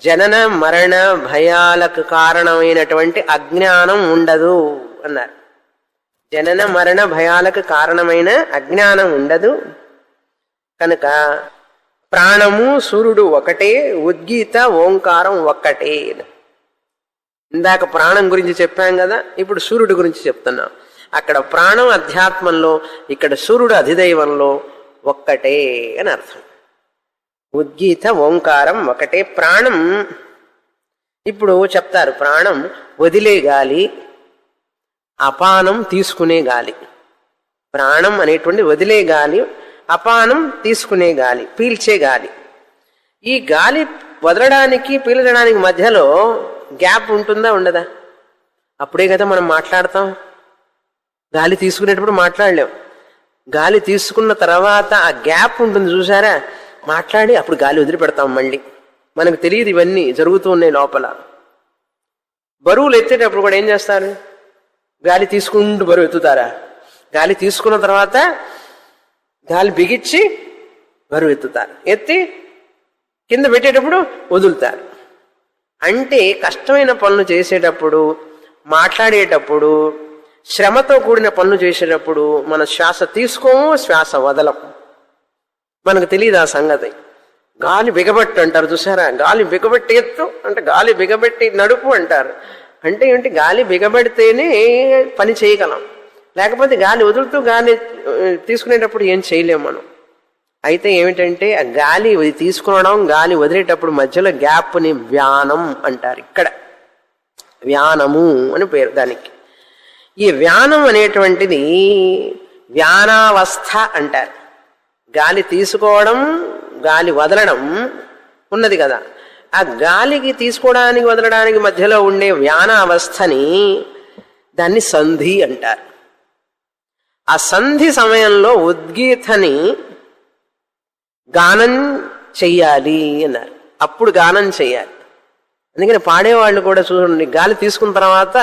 జనన మరణ భయాలకు కారణమైనటువంటి అజ్ఞానం ఉండదు అన్నారు. జనన మరణ భయాలకు కారణమైన అజ్ఞానం ఉండదు. కనుక ప్రాణము సూర్యుడు ఒకటే, ఉద్గీత ఓంకారం ఒక్కటే. ఇందాక ప్రాణం గురించి చెప్పాం కదా, ఇప్పుడు సూర్యుడి గురించి చెప్తున్నాం. అక్కడ ప్రాణం అధ్యాత్మంలో, ఇక్కడ సూర్యుడు అధిదైవంలో ఒక్కటే అని అర్థం. ఉద్గీత ఓంకారం ఒకటే. ప్రాణం ఇప్పుడు చెప్తారు, ప్రాణం వదిలే గాలి, అపానం తీసుకునే గాలి. ప్రాణం అనేటువంటి వదిలే గాలి, అపానం తీసుకునే గాలి, పీల్చే గాలి. ఈ గాలి వదలడానికి పీల్చడానికి మధ్యలో గ్యాప్ ఉంటుందా ఉండదా? అప్పుడే కదా మనం మాట్లాడతాం. గాలి తీసుకునేటప్పుడు మాట్లాడలేం. గాలి తీసుకున్న తర్వాత ఆ గ్యాప్ ఉంటుంది చూసారా, మాట్లాడి అప్పుడు గాలి వదిలిపెడతాం. మళ్ళీ మనకు తెలియదు ఇవన్నీ జరుగుతూ ఉన్నాయి లోపల. బరువులు ఎత్తేటప్పుడు కూడా ఏం చేస్తారు? గాలి తీసుకుంటూ బరువు ఎత్తుతారా? గాలి తీసుకున్న తర్వాత గాలి బిగించి బరువు ఎత్తుతారు, ఎత్తి కింద పెట్టేటప్పుడు వదులుతారు. అంటే కష్టమైన పనులు చేసేటప్పుడు, మాట్లాడేటప్పుడు, శ్రమతో కూడిన పనులు చేసేటప్పుడు మన శ్వాస తీసుకోము, శ్వాస వదలం. మనకు తెలియదు ఆ సంగతి. గాలి బిగబట్టు అంటారు చూసారా, గాలి బిగబెట్టి ఎత్తు అంటే గాలి బిగబెట్టి నడుపు అంటారు. అంటే ఏంటి? గాలి బిగబెడితేనే పని చేయగలం, లేకపోతే గాలి వదులుతూ గాలి తీసుకునేటప్పుడు ఏం చేయలేము మనం. అయితే ఏమిటంటే ఆ గాలి తీసుకునడం, గాలి వదిలేటప్పుడు మధ్యలో గ్యాప్ని వ్యానం అంటారు. ఇక్కడ వ్యానము అని పేరు దానికి. ఈ వ్యానం అనేటువంటిది వ్యానావస్థ అంటారు. గాలి తీసుకోవడం, గాలి వదలడం ఉన్నది కదా, ఆ గాలికి తీసుకోవడానికి వదలడానికి మధ్యలో ఉండే వ్యాన అవస్థని దాన్ని సంధి అంటారు. ఆ సంధి సమయంలో ఉద్గీతని గానం చెయ్యాలి అన్నారు. అప్పుడు గానం చెయ్యాలి. అందుకని పాడేవాళ్ళు కూడా చూడండి, గాలి తీసుకున్న తర్వాత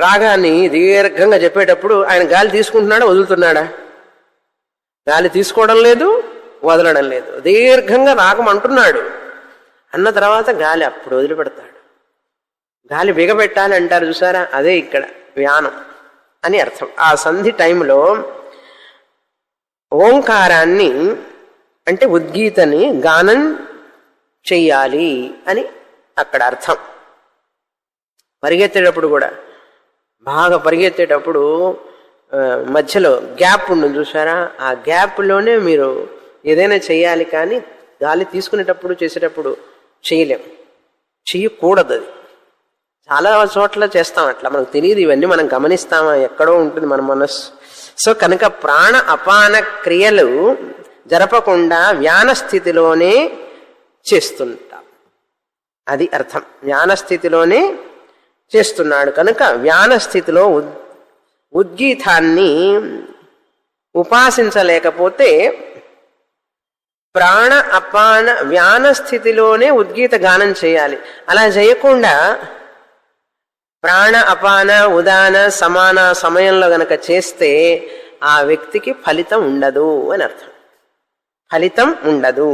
రాగాన్ని దీర్ఘంగా చెప్పేటప్పుడు ఆయన గాలి తీసుకుంటున్నాడా వదులుతున్నాడా? గాలి తీసుకోవడం లేదు, వదలడం లేదు, దీర్ఘంగా రాగం అంటున్నాడు. అన్న తర్వాత గాలి అప్పుడు వదిలిపెడతాడు. గాలి బిగబెట్టాలి అంటారు చూసారా, అదే ఇక్కడ వ్యానం అని అర్థం. ఆ సంధి టైంలో ఓంకారాన్ని అంటే ఉద్గీతని గానం చెయ్యాలి అని అక్కడ అర్థం. పరిగెత్తేటప్పుడు కూడా బాగా పరిగెత్తేటప్పుడు మధ్యలో గ్యాప్ ఉంటుంది చూసారా, ఆ గ్యాప్లోనే మీరు ఏదైనా చెయ్యాలి. కానీ గాలి తీసుకునేటప్పుడు చేసేటప్పుడు చేయలేం, చెయ్యకూడదు. అది చాలా చోట్ల చేస్తాం అట్లా, మనకు తెలియదు. ఇవన్నీ మనం గమనిస్తామా, ఎక్కడో ఉంటుంది మన మనస్సు. సో కనుక ప్రాణ అపాన క్రియలు జరపకుండా వ్యాన స్థితిలోనే చేస్తుంటాం. అది అర్థం. వ్యాన స్థితిలోనే చేస్తున్నాడు కనుక వ్యాన స్థితిలో ఉద్గీతాన్ని ఉపాసించలేకపోతే ప్రాణ అపాన వ్యాన స్థితిలోనే ఉద్గీత గానం చేయాలి. అలా చేయకుండా ప్రాణ అపాన ఉదాన సమాన సమయంలో గనక చేస్తే ఆ వ్యక్తికి ఫలితం ఉండదు అని అర్థం. ఫలితం ఉండదు.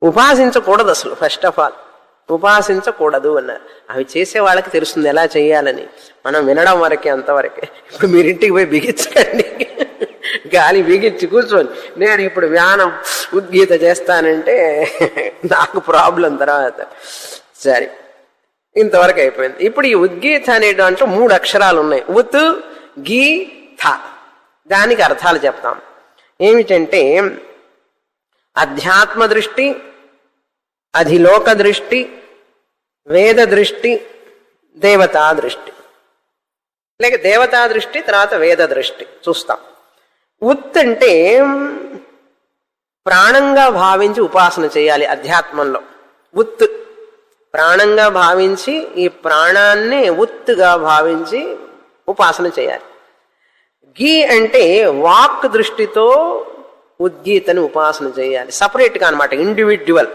ఉపాసించకూడదు అసలు. ఫస్ట్ ఆఫ్ ఆల్ ఉపాసించకూడదు అన్నారు. అవి చేసే వాళ్ళకి తెలుస్తుంది ఎలా చేయాలని. మనం వినడం వరకే, అంతవరకే. ఇప్పుడు మీరింటికి పోయి బిగించకండి, గాలి బిగించి కూర్చొని నేను ఇప్పుడు వ్యానం ఉద్గీత చేస్తానంటే నాకు ప్రాబ్లం తర్వాత. సరే, ఇంతవరకు అయిపోయింది. ఇప్పుడు ఈ ఉద్గీత అనే దాంట్లో 3 అక్షరాలు ఉన్నాయి. ఉత్ గీ థ. దానికి అర్థాలు చెప్తాం. ఏమిటంటే అధ్యాత్మ దృష్టి, అధిలోక దృష్టి, వేద దృష్టి, దేవతా దృష్టి. లేక దేవతా దృష్టి తర్వాత వేద దృష్టి చూస్తాం. ఉత్ అంటే ప్రాణంగా భావించి ఉపాసన చేయాలి. అధ్యాత్మంలో ఉత్ ప్రాణంగా భావించి ఈ ప్రాణాన్ని ఉత్తుగా భావించి ఉపాసన చేయాలి. గీ అంటే వాక్ దృష్టితో ఉద్గీతని ఉపాసన చేయాలి. సపరేట్గా అనమాట, ఇండివిడ్యువల్,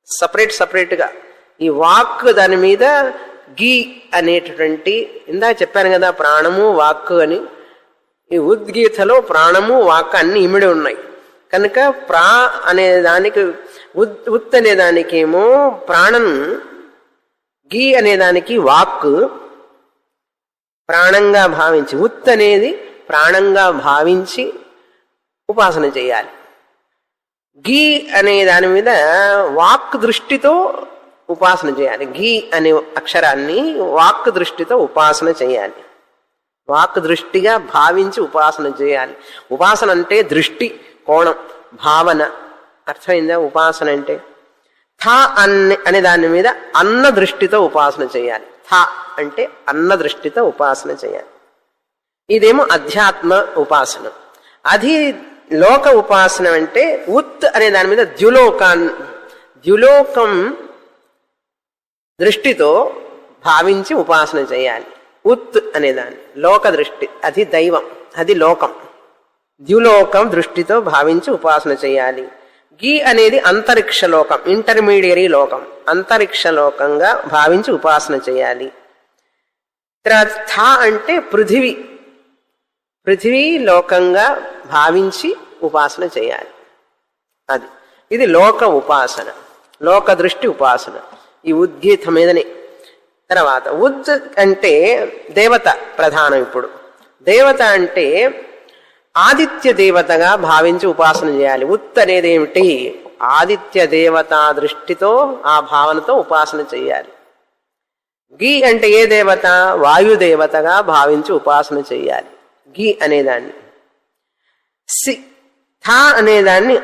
సపరేట్గా. ఈ వాక్ దాని మీద గీ అనేటటువంటి ఇందాక చెప్పాను కదా, ప్రాణము వాక్ అని. ఈ ఉద్గీతలో ప్రాణము వాక్ అన్ని ఇమిడి ఉన్నాయి కనుక ప్రా అనే దానికి ఉత్ అనే దానికేమో ప్రాణం, గీ అనేదానికి వాక్ ప్రాణంగా భావించి, ఉత్ అనేది ప్రాణంగా భావించి ఉపాసన చేయాలి. ఘీ అనే దాని మీద వాక్ దృష్టితో ఉపాసన చేయాలి. ఘీ అనే అక్షరాన్ని వాక్ దృష్టితో ఉపాసన చేయాలి. వాక్ దృష్టిగా భావించి ఉపాసన చేయాలి. ఉపాసన అంటే దృష్టి, కోణం, భావన. అర్థమైందా? ఉపాసన అంటే థ అనే దాని మీద అన్న దృష్టితో ఉపాసన చేయాలి. థ అంటే అన్న దృష్టితో ఉపాసన చేయాలి. ఇదేమో అధ్యాత్మ ఉపాసన. అది లోక ఉపాసన అంటే ఉత్ అనే దాని మీద ద్యులోకం దృష్టితో భావించి ఉపాసన చేయాలి. ఉత్ అనేదాన్ని లోక దృష్టి, అది దైవం, అది లోకం. ద్యులోకం దృష్టితో భావించి ఉపాసన చేయాలి. ఘీ అనేది అంతరిక్ష లోకం, ఇంటర్మీడియరీ లోకం, అంతరిక్ష లోకంగా భావించి ఉపాసన చేయాలి. తర్వాత థ అంటే పృథివీ, పృథివీ లోకంగా భావించి ఉపాసన చేయాలి. ఇది లోక ఉపాసన, లోక దృష్టి ఉపాసన. ఈ ఉద్గీత మీదనే. తర్వాత ఉద్ అంటే దేవత ప్రధానం. ఇప్పుడు దేవత అంటే ఆదిత్య దేవతగా భావించి ఉపాసన చేయాలి. ఉత్ అనేది ఏమిటి? ఆదిత్య దేవత దృష్టితో ఆ భావనతో ఉపాసన చేయాలి. ఘీ అంటే ఏ దేవత? వాయుదేవతగా భావించి ఉపాసన చేయాలి ఘీ అనేదాన్ని. థ అనేదాన్ని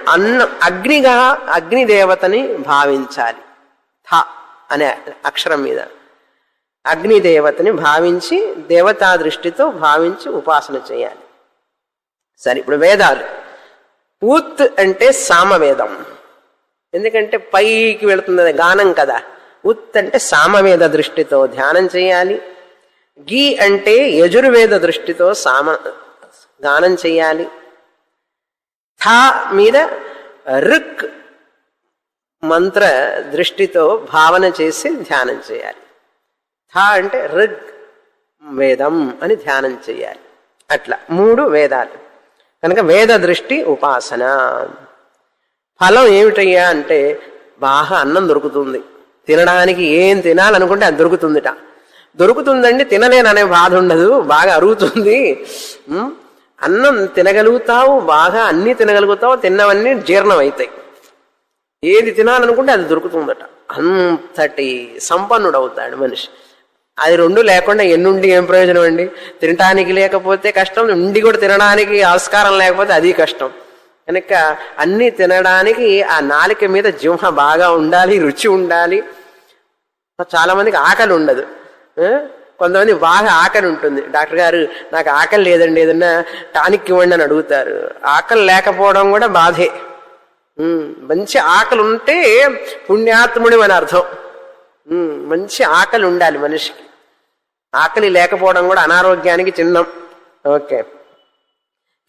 అగ్నిగా, అగ్నిదేవతని భావించాలి. థ అనే అక్షరం మీద అగ్నిదేవతని భావించి దేవతా దృష్టితో భావించి ఉపాసన చేయాలి. సరే, ఇప్పుడు వేదాలు. ఉత్ అంటే సామవేదం, ఎందుకంటే పైకి వెళుతున్నది గానం కదా. ఉత్ అంటే సామవేద దృష్టితో ధ్యానం చేయాలి. ఘీ అంటే యజుర్వేద దృష్టితో గానం చేయాలి. థ మీద ఋక్ మంత్ర దృష్టితో భావన చేసి ధ్యానం చేయాలి. థ అంటే ఋగ్ వేదం అని ధ్యానం చేయాలి. అట్లా 3 వేదాలు కనుక వేద దృష్టి ఉపాసన. ఫలం ఏమిటయ్యా అంటే బాగా అన్నం దొరుకుతుంది. తినడానికి ఏం తినాలనుకుంటే అది దొరుకుతుందిట. దొరుకుతుందండి, తినలేననే బాధ ఉండదు, బాగా అరుగుతుంది. అన్నం తినగలుగుతావు, బాగా అన్నీ తినగలుగుతావు, తిన్నవన్నీ జీర్ణం అవుతాయి. ఏది తినాలనుకుంటే అది దొరుకుతుందట. అంతటి సంపన్నుడు అవుతాడు మనిషి. అది 2 లేకుండా ఎన్నుండి ఏం ప్రయోజనం అండి? తినటానికి లేకపోతే కష్టం, ఉండి కూడా తినడానికి ఆస్కారం లేకపోతే అది కష్టం. కనుక అన్నీ తినడానికి ఆ నాలిక మీద జిహ్వ బాగా ఉండాలి, రుచి ఉండాలి. చాలా మందికి ఆకలి ఉండదు. కొంతమంది బాగా ఆకలి ఉంటుంది. డాక్టర్ గారు నాకు ఆకలి లేదండి, ఏదన్నా టానిక్ ఇవ్వండి అని అడుగుతారు. ఆకలి లేకపోవడం కూడా బాధే. మంచి ఆకలి ఉంటే పుణ్యాత్ముడి అని అర్థం. మంచి ఆకలి ఉండాలి మనిషికి. ఆకలి లేకపోవడం కూడా అనారోగ్యానికి చిహ్నం. ఓకే,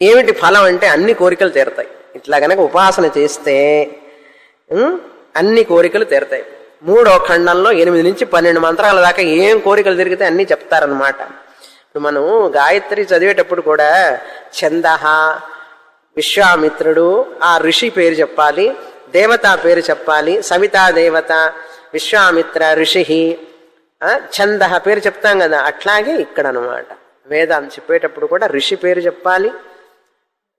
ఏమిటి ఫలం అంటే అన్ని కోరికలు తీరతాయి. ఇట్లా గనక ఉపాసన చేస్తే అన్ని కోరికలు తీరతాయి. 3వ ఖండంలో 8 నుంచి 12 మంత్రాల దాకా ఏం కోరికలు తిరిగితే అన్నీ చెప్తారనమాట. ఇప్పుడు మనం గాయత్రి చదివేటప్పుడు కూడా ఛందః, విశ్వామిత్రుడు, ఆ ఋషి పేరు చెప్పాలి, దేవత పేరు చెప్పాలి. సవితా దేవత, విశ్వామిత్ర ఋషి, ఛందః పేరు చెప్తాం కదా. అట్లాగే ఇక్కడ అనమాట వేదాన్ని చెప్పేటప్పుడు కూడా ఋషి పేరు చెప్పాలి,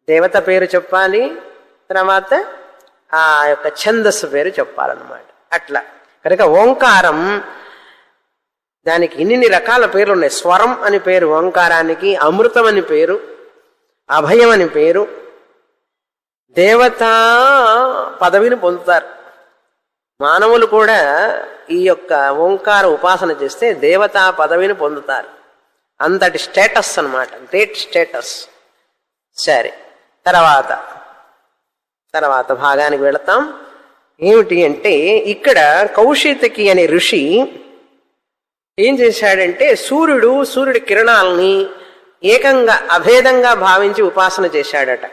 దేవత పేరు చెప్పాలి, తర్వాత ఆ యొక్క ఛందస్సు పేరు చెప్పాలన్నమాట. అట్లా కనుక ఓంకారం దానికి ఇన్ని రకాల పేర్లు ఉన్నాయి. స్వరం అని పేరు ఓంకారానికి, అమృతం అని పేరు, అభయం అని పేరు. దేవతా పదవిని పొందుతారు మానవులు కూడా. ఈ యొక్క ఓంకార ఉపాసన చేస్తే దేవతా పదవిని పొందుతారు. అంతటి స్టేటస్ అన్నమాట, గ్రేట్ స్టేటస్. సరే, తర్వాత భాగానికి వెళతాం. ఏమిటి అంటే ఇక్కడ కౌశితకి అనే ఋషి ఏం చేశాడంటే సూర్యుడి కిరణాలని ఏకంగా అభేదంగా భావించి ఉపాసన చేశాడట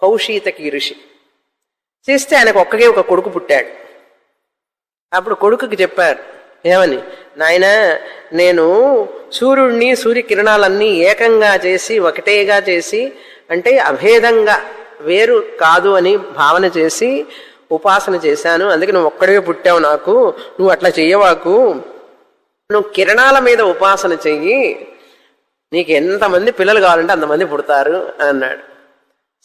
కౌశితకి ఋషి. చేస్తే ఆయనకు ఒక్కగే ఒక కొడుకు పుట్టాడు. అప్పుడు కొడుకుకి చెప్పారు, ఏమని? నాయనా, నేను సూర్యుడిని, సూర్యకిరణాలన్నీ ఏకంగా చేసి, ఒకటేగా చేసి, అంటే అభేదంగా వేరు కాదు అని భావన చేసి ఉపాసన చేశాను. అందుకే నువ్వు ఒక్కడే పుట్టావు నాకు. నువ్వు అట్లా చెయ్యవాకు, నువ్వు కిరణాల మీద ఉపాసన చెయ్యి, నీకు ఎంతమంది పిల్లలు కావాలంటే అంతమంది పుడతారు అన్నాడు.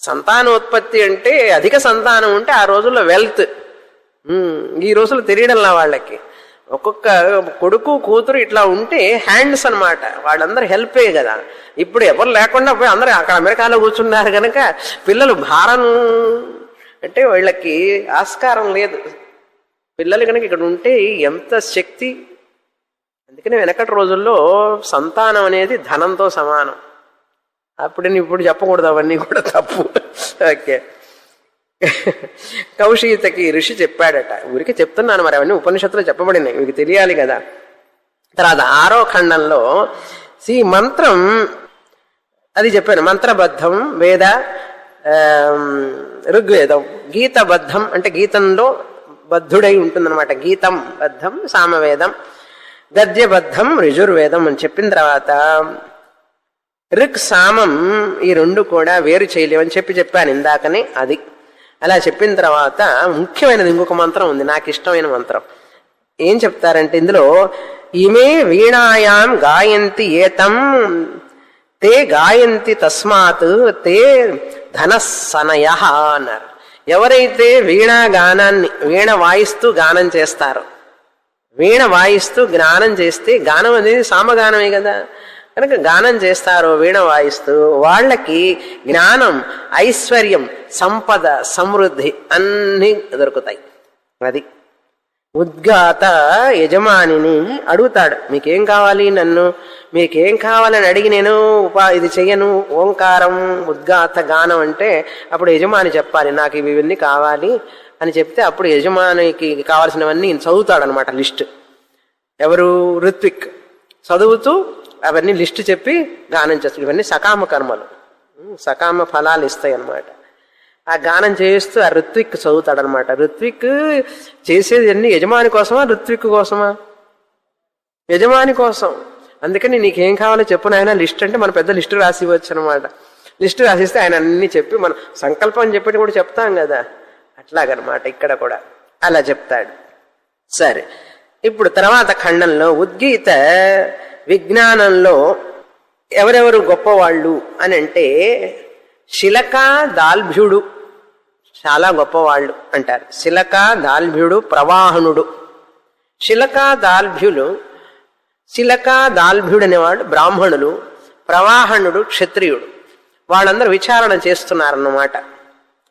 సంతానోత్పత్తి అంటే అధిక సంతానం ఉంటే ఆ రోజుల్లో వెల్త్. ఈ రోజుల్లో తెలియడంలా వాళ్ళకి. ఒక్కొక్క కొడుకు కూతురు ఇట్లా ఉంటే హ్యాండ్స్ అనమాట, వాళ్ళందరూ హెల్పే కదా. ఇప్పుడు ఎవరు లేకుండా పోయి అందరూ అక్కడ అమెరికాలో కూర్చున్నారు కనుక పిల్లలు భారం అంటే వీళ్ళకి ఆస్కారం లేదు. పిల్లలు కనుక ఇక్కడ ఉంటే ఎంత శక్తి. అందుకని వెనకటి రోజుల్లో సంతానం అనేది ధనంతో సమానం. అప్పుడు ఇప్పుడు చెప్పకూడదు, అవన్నీ కూడా తప్పు. ఓకే. కౌశీతకి ఋషి చెప్పాడట. ఊరికి చెప్తున్నాను, మరి అవన్నీ ఉపనిషత్తులో చెప్పబడినాయి, మీకు తెలియాలి కదా. తర్వాత 6వ ఖండంలో ఈ మంత్రం అది చెప్పాను. మంత్రబద్ధం వేద ఋగ్వేదం, గీతబద్ధం అంటే గీతంలో బద్ధుడై ఉంటుందన్నమాట. గీతం బద్ధం సామవేదం, గద్యబద్ధం రిజుర్వేదం అని చెప్పిన తర్వాత ఋక్ సామం ఈ రెండు కూడా వేరు చేయలేవని చెప్పాను ఇందాకనే. అది అలా చెప్పిన తర్వాత ముఖ్యమైనది ఇంకొక మంత్రం ఉంది, నాకు ఇష్టమైన మంత్రం. ఏం చెప్తారంటే ఇందులో ఇమే వీణాయాం గాయంతి ఏతం తే గాయంతి తస్మాత్ తే ధనస్సనయ అన్నారు. ఎవరైతే వీణ వాయిస్తూ గానం చేస్తారో, వీణ వాయిస్తూ గానం చేస్తే, గానం అనేది సామగానమే కదా, కనుక గానం చేస్తారో వీణ వాయిస్తూ, వాళ్ళకి జ్ఞానం, ఐశ్వర్యం, సంపద, సమృద్ధి అన్నీ దొరుకుతాయి. అది ఉద్గాత యజమానిని అడుగుతాడు, మీకేం కావాలి, మీకేం కావాలని అడిగి నేను ఇది చెయ్యను. ఓంకారం ఉద్గాత గానం అంటే అప్పుడు యజమాని చెప్పాలి, నాకు ఇవన్నీ కావాలి అని చెప్తే అప్పుడు యజమానికి కావాల్సినవన్నీ చదువుతాడనమాట లిస్ట్. ఎవరు? ఋత్విక్ చదువుతూ అవన్నీ లిస్టు చెప్పి గానం చేస్తాడు. ఇవన్నీ సకామ కర్మలు, సకామ ఫలాలు ఇస్తాయి అన్నమాట. ఆ గానం చేస్తూ ఆ ఋత్విక్ చదువుతాడనమాట. ఋత్విక్ చేసేది అన్ని యజమాని కోసమా, ఋత్విక్ కోసమా? యజమాని కోసం. అందుకని నీకేం కావాలో చెప్పు నాయన లిస్ట్ అంటే మన పెద్ద లిస్టు రాసి ఇవ్వచ్చు అనమాట. లిస్టు రాసిస్తే ఆయన అన్ని చెప్పి, మనం సంకల్పం చెప్పి కూడా చెప్తాం కదా, అట్లాగనమాట ఇక్కడ కూడా అలా చెప్తాడు. సరే, ఇప్పుడు తర్వాత ఖండంలో ఉద్గీత విజ్ఞానంలో ఎవరెవరు గొప్పవాళ్ళు అని అంటే శిలక దాల్భ్యుడు చాలా గొప్పవాళ్ళు అంటారు. శిలక దాల్భ్యుడు ప్రవాహనుడు. శిలక దాల్భ్యుడు అనేవాళ్ళు బ్రాహ్మణులు, ప్రవాహనుడు క్షత్రియుడు. వాళ్ళందరూ విచారణ చేస్తున్నారన్నమాట.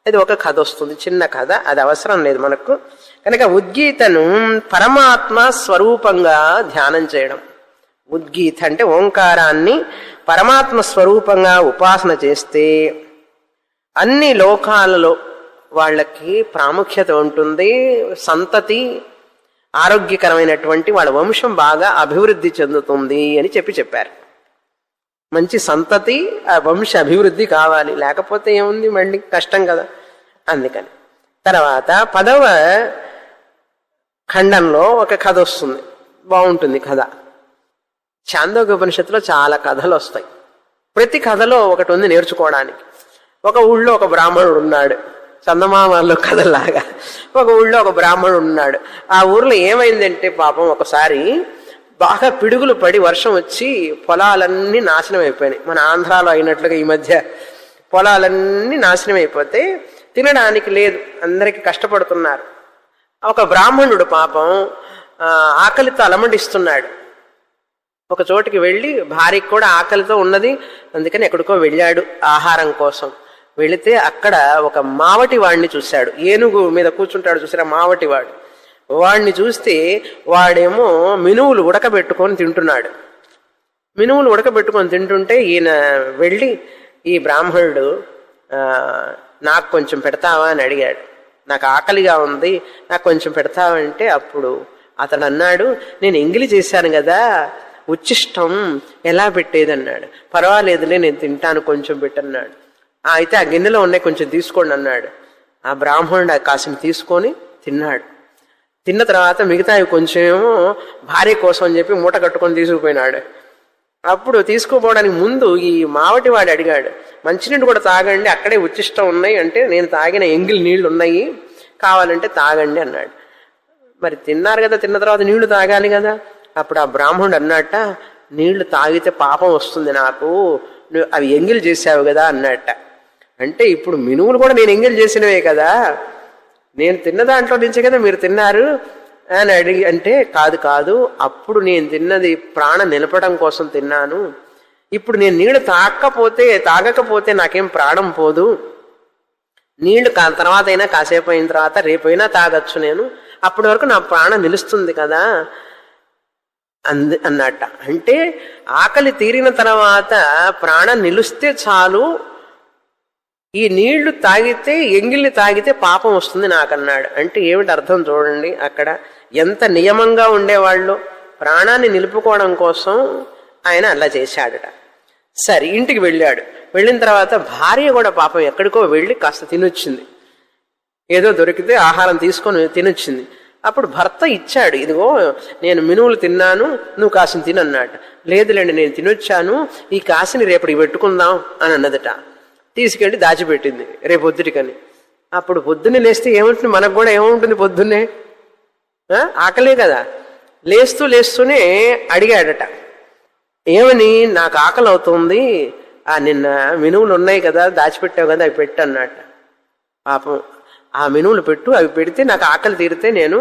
ఇది ఒక కథ వస్తుంది, చిన్న కథ, అది అవసరం లేదు మనకు. కనుక ఉద్గీతను పరమాత్మ స్వరూపంగా ధ్యానం చేయడం. ఉద్గీత అంటే ఓంకారాన్ని పరమాత్మ స్వరూపంగా ఉపాసన చేస్తే అన్ని లోకాలలో వాళ్ళకి ప్రాముఖ్యత ఉంటుంది. సంతతి ఆరోగ్యకరమైనటువంటి వాళ్ళ వంశం బాగా అభివృద్ధి చెందుతుంది అని చెప్పారు. మంచి సంతతి, ఆ వంశ అభివృద్ధి కావాలి, లేకపోతే ఏముంది, మళ్ళీ కష్టం కదా. అందుకని తర్వాత 10వ ఖండంలో ఒక కథ వస్తుంది, బాగుంటుంది కథ. ఛాందోగ్యోపనిషత్తులో చాలా కథలు వస్తాయి. ప్రతి కథలో ఒకటి ఉంది నేర్చుకోవడానికి. ఒక ఊళ్ళో ఒక బ్రాహ్మణుడు ఉన్నాడు, చందమామలో కథలాగా. ఒక ఊళ్ళో ఒక బ్రాహ్మణుడు ఉన్నాడు. ఆ ఊర్లో ఏమైందంటే పాపం ఒకసారి బాగా పిడుగులు పడి వర్షం వచ్చి పొలాలన్నీ నాశనం అయిపోయినాయి. మన ఆంధ్రాలో అయినట్లుగా ఈ మధ్య పొలాలన్నీ నాశనం అయిపోతే తినడానికి లేదు, అందరికీ కష్టపడుతున్నారు. ఒక బ్రాహ్మణుడు పాపం ఆకలితో అలమటిస్తున్నాడు. ఒక చోటికి వెళ్ళి, భార్యకి కూడా ఆకలితో ఉన్నది, అందుకని ఎక్కడికో వెళ్ళాడు ఆహారం కోసం. వెళితే అక్కడ ఒక మావటి వాడిని చూశాడు. ఏనుగు మీద కూర్చుంటాడు చూసారా, మావటి వాడు. వాడిని చూస్తే వాడేమో మినువులు ఉడకబెట్టుకొని తింటున్నాడు. మినువులు ఉడకబెట్టుకొని తింటుంటే ఈయన వెళ్ళి, ఈ బ్రాహ్మణుడు నాకు కొంచెం పెడతావా అని అడిగాడు. నాకు ఆకలిగా ఉంది, నాకు కొంచెం పెడతావా అంటే అప్పుడు అతడు అన్నాడు, నేను ఎంగిలి చేశాను కదా, ఉచ్చిష్టం ఎలా పెట్టేది అన్నాడు. పర్వాలేదులే నేను తింటాను, కొంచెం పెట్టన్నాడు. అయితే ఆ గిన్నెలో ఉన్నాయి, కొంచెం తీసుకోండి అన్నాడు. ఆ బ్రాహ్మణుడు కాసిన తీసుకొని తిన్నాడు. తిన్న తర్వాత మిగతావి కొంచెమేమో భార్య కోసం అని చెప్పి మూట కట్టుకొని తీసుకుపోయినాడు. అప్పుడు తీసుకుపోవడానికి ముందు ఈ మావటి వాడు అడిగాడు, మంచినీళ్ళు కూడా తాగండి, అక్కడే ఉచ్చిష్టం ఉన్నాయి అంటే, నేను తాగిన ఎంగిలి నీళ్లు ఉన్నాయి, కావాలంటే తాగండి అన్నాడు. మరి తిన్నారు కదా, తిన్న తర్వాత నీళ్లు తాగాలి కదా. అప్పుడు ఆ బ్రాహ్మణుడు అన్నట్ట, నీళ్లు తాగితే పాపం వస్తుంది నాకు, నువ్వు అవి ఎంగిలి చేసావు కదా అన్నట్ట. అంటే ఇప్పుడు మినువులు కూడా నేను ఎంగిల్ చేసినవే కదా, నేను తిన్న దాంట్లో నుంచే కదా మీరు తిన్నారు అని అడిగి, అంటే కాదు కాదు, అప్పుడు నేను తిన్నది ప్రాణం నిలపడం కోసం తిన్నాను, ఇప్పుడు నేను నీళ్లు తాగకపోతే నాకేం ప్రాణం పోదు, నీళ్లు తర్వాత అయినా కాసేపు అయిన తర్వాత రేపైనా తాగొచ్చు నేను, అప్పటి వరకు నా ప్రాణం నిలుస్తుంది కదా అన్నట్ట. అంటే ఆకలి తీరిన తర్వాత ప్రాణం నిలుస్తే చాలు, ఈ నీళ్లు తాగితే ఎంగిల్ని తాగితే పాపం వస్తుంది నాకన్నాడు. అంటే ఏమిటి అర్థం చూడండి, అక్కడ ఎంత నియమంగా ఉండేవాళ్ళు, ప్రాణాన్ని నిలుపుకోవడం కోసం ఆయన అలా చేశాడట. సరే ఇంటికి వెళ్ళాడు. వెళ్ళిన తర్వాత భార్య కూడా పాపం ఎక్కడికో వెళ్ళి కాస్త తినొచ్చింది, ఏదో దొరికితే ఆహారం తీసుకొని తినొచ్చింది. అప్పుడు భర్త ఇచ్చాడు, ఇదిగో నేను మినువులు తిన్నాను, నువ్వు కాసిని తినన్నాడు. లేదులేండి నేను తినొచ్చాను, ఈ కాసిని రేపటికి పెట్టుకుందాం అని అన్నదట. తీసుకెళ్ళి దాచిపెట్టింది రేపు పొద్దుటికని. అప్పుడు పొద్దున్నే లేస్తే ఏముంటుంది, మనకు కూడా ఏముంటుంది పొద్దున్నే, ఆకలే కదా. లేస్తూనే అడిగాడట, ఏమని, నాకు ఆకలి అవుతుంది, నిన్న మినువులు ఉన్నాయి కదా దాచిపెట్టావు కదా అవి పెట్టు అన్నట్ట. పాపం ఆ మినువులు పెట్టు, అవి పెడితే నాకు ఆకలి తీరితే నేను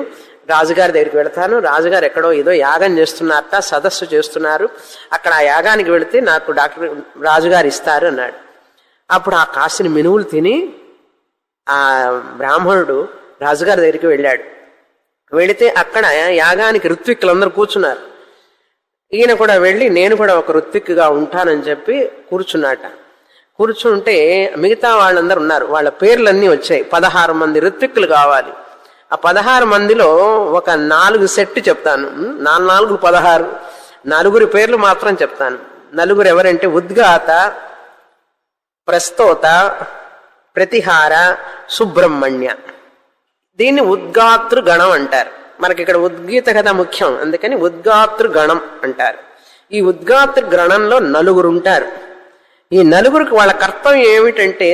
రాజుగారి దగ్గరికి వెళతాను, రాజుగారు ఎక్కడో ఏదో యాగం చేస్తున్నారట, సదస్సు చేస్తున్నారు, అక్కడ ఆ యాగానికి వెళితే నాకు రాజుగారు ఇస్తారు అన్నాడు. అప్పుడు ఆ కాసిన మినువులు తిని ఆ బ్రాహ్మణుడు రాజుగారి దగ్గరికి వెళ్ళాడు. వెళితే అక్కడ యాగానికి ఋత్విక్కులందరూ కూర్చున్నారు. ఈయన కూడా వెళ్ళి నేను కూడా ఒక ఋత్విక్గా ఉంటానని చెప్పి కూర్చున్నాట. కూర్చుంటే మిగతా వాళ్ళందరూ ఉన్నారు, వాళ్ళ పేర్లన్నీ వచ్చాయి. 16 మంది ఋత్విక్కులు కావాలి. ఆ 16 మందిలో ఒక 4 సెట్ చెప్తాను, 4 16 నలుగురి పేర్లు మాత్రం చెప్తాను. నలుగురు ఎవరంటే ఉద్గాత, ప్రస్తోత, ప్రతిహార, సుబ్రహ్మణ్య. దీన్ని ఉద్గాతృ గణం అంటారు. మనకి ఇక్కడ ఉద్గీత కథ ముఖ్యం, అందుకని ఉద్గాతృ గణం అంటారు. ఈ ఉద్గాతృ గణంలో 9 ఉంటారు. ఈ 9కి వాళ్ళ కర్తవ్యం ఏమిటంటే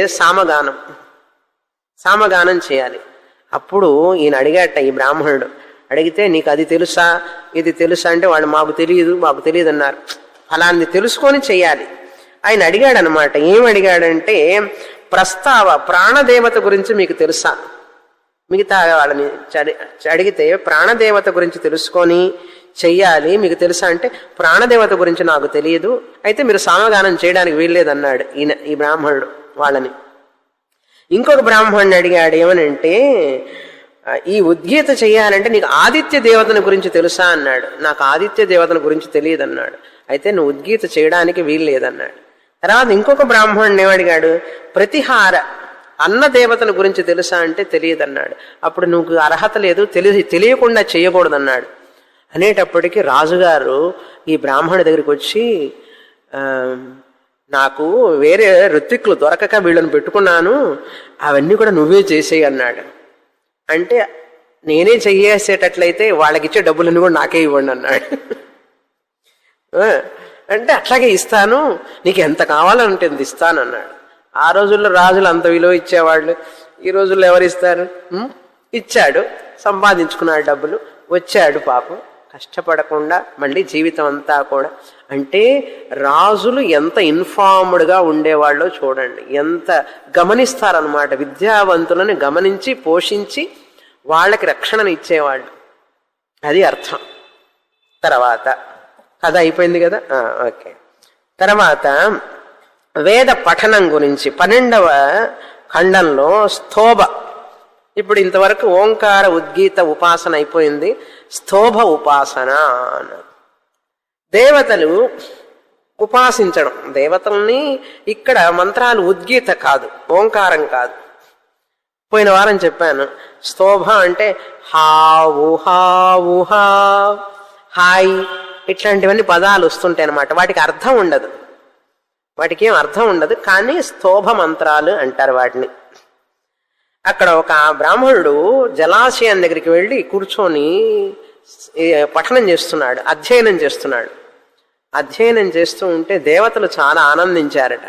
సామగానం చేయాలి. అప్పుడు ఈయన అడిగాట, ఈ బ్రాహ్మణుడు అడిగితే, నీకు అది తెలుసా ఇది తెలుసా అంటే వాళ్ళు మాకు తెలియదు అన్నారు. అలాంటి తెలుసుకొని చెయ్యాలి. ఆయన అడిగాడనమాట. ఏం అడిగాడంటే, ప్రాణదేవత గురించి మీకు తెలుసా, మిగతా వాళ్ళని అడిగితే ప్రాణదేవత గురించి తెలుసుకొని చెయ్యాలి, మీకు తెలుసా అంటే ప్రాణదేవత గురించి నాకు తెలియదు, అయితే మీరు సామగానం చేయడానికి వీల్లేదన్నాడు ఈ బ్రాహ్మణుడు వాళ్ళని. ఇంకొక బ్రాహ్మణుని అడిగాడు, ఏమనంటే ఈ ఉద్గీత చెయ్యాలంటే నీకు ఆదిత్య దేవతను గురించి తెలుసా అన్నాడు. నాకు ఆదిత్య దేవతను గురించి తెలియదు అన్నాడు. అయితే నువ్వు ఉద్గీత చేయడానికి వీల్లేదన్నాడు. తర్వాత ఇంకొక బ్రాహ్మణుని ఏమడిగాడు, ప్రతిహార అన్నదేవతను గురించి తెలుసా అంటే తెలియదన్నాడు. అప్పుడు నువ్వు అర్హత లేదు, తెలియకుండా చేయకూడదన్నాడు. అనేటప్పటికీ రాజుగారు ఈ బ్రాహ్మణుడి దగ్గరికి వచ్చి, నాకు వేరే ఋత్విక్కులు దొరకక వీళ్ళని పెట్టుకున్నాను, అవన్నీ కూడా నువ్వే చేసేయి అన్నాడు. అంటే నేనే చెయ్యేసేటట్లయితే వాళ్ళకిచ్చే డబ్బులన్నీ కూడా నాకే ఇవ్వండి అన్నాడు. అంటే అట్లాగే ఇస్తాను, నీకు ఎంత కావాలంటే ఎంత ఇస్తాను అన్నాడు. ఆ రోజుల్లో రాజులు అంత విలువ ఇచ్చేవాళ్ళు, ఈ రోజుల్లో ఎవరిస్తారు? ఇచ్చాడు, సంపాదించుకున్నాడు డబ్బులు, వచ్చాడు పాపం కష్టపడకుండా మళ్ళీ జీవితం అంతా కూడా. అంటే రాజులు ఎంత ఇన్ఫార్మ్డ్గా ఉండేవాళ్ళో చూడండి, ఎంత గమనిస్తారనమాట. విద్యావంతులను గమనించి పోషించి వాళ్ళకి రక్షణను ఇచ్చేవాళ్ళు, అది అర్థం. తర్వాత కథ అయిపోయింది కదా, ఓకే. తర్వాత వేద పఠనం గురించి 12వ ఖండంలో స్థోభ. ఇప్పుడు ఇంతవరకు ఓంకార ఉద్గీత ఉపాసన అయిపోయింది, స్థోభ ఉపాసన. దేవతలు ఉపాసించడం, దేవతల్ని ఇక్కడ మంత్రాలు ఉద్గీత కాదు, ఓంకారం కాదు. పోయిన వారం చెప్పాను, స్థోభ అంటే హావు హావు హా, హాయ్, ఇట్లాంటివన్నీ పదాలు వస్తుంటాయి అన్నమాట. వాటికి అర్థం ఉండదు, వాటికి ఏం అర్థం ఉండదు, కానీ స్థోభ మంత్రాలు అంటారు వాటిని. అక్కడ ఒక బ్రాహ్మణుడు జలాశయం దగ్గరికి వెళ్ళి కూర్చొని పఠనం చేస్తున్నాడు, అధ్యయనం చేస్తున్నాడు. అధ్యయనం చేస్తూ ఉంటే దేవతలు చాలా ఆనందించారట.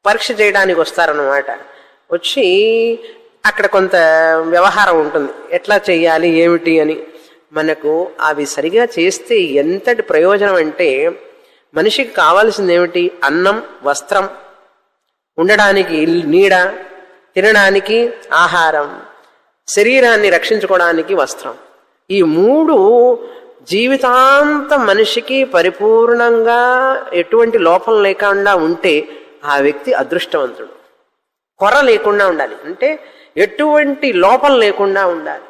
పరీక్ష చేయడానికి వస్తారన్నమాట. వచ్చి అక్కడ కొంత వ్యవహారం ఉంటుంది, ఎట్లా చెయ్యాలి ఏమిటి అని. మనకు అవి సరిగా చేస్తే ఎంతటి ప్రయోజనం అంటే, మనిషికి కావాల్సింది ఏమిటి? అన్నం, వస్త్రం, ఉండడానికి నీడ, తినడానికి ఆహారం, శరీరాన్ని రక్షించుకోవడానికి వస్త్రం. ఈ 3 జీవితాంతం మనిషికి పరిపూర్ణంగా ఎటువంటి లోపం లేకుండా ఉంటే ఆ వ్యక్తి అదృష్టవంతుడు. కొర లేకుండా ఉండాలి అంటే ఎటువంటి లోపం లేకుండా ఉండాలి.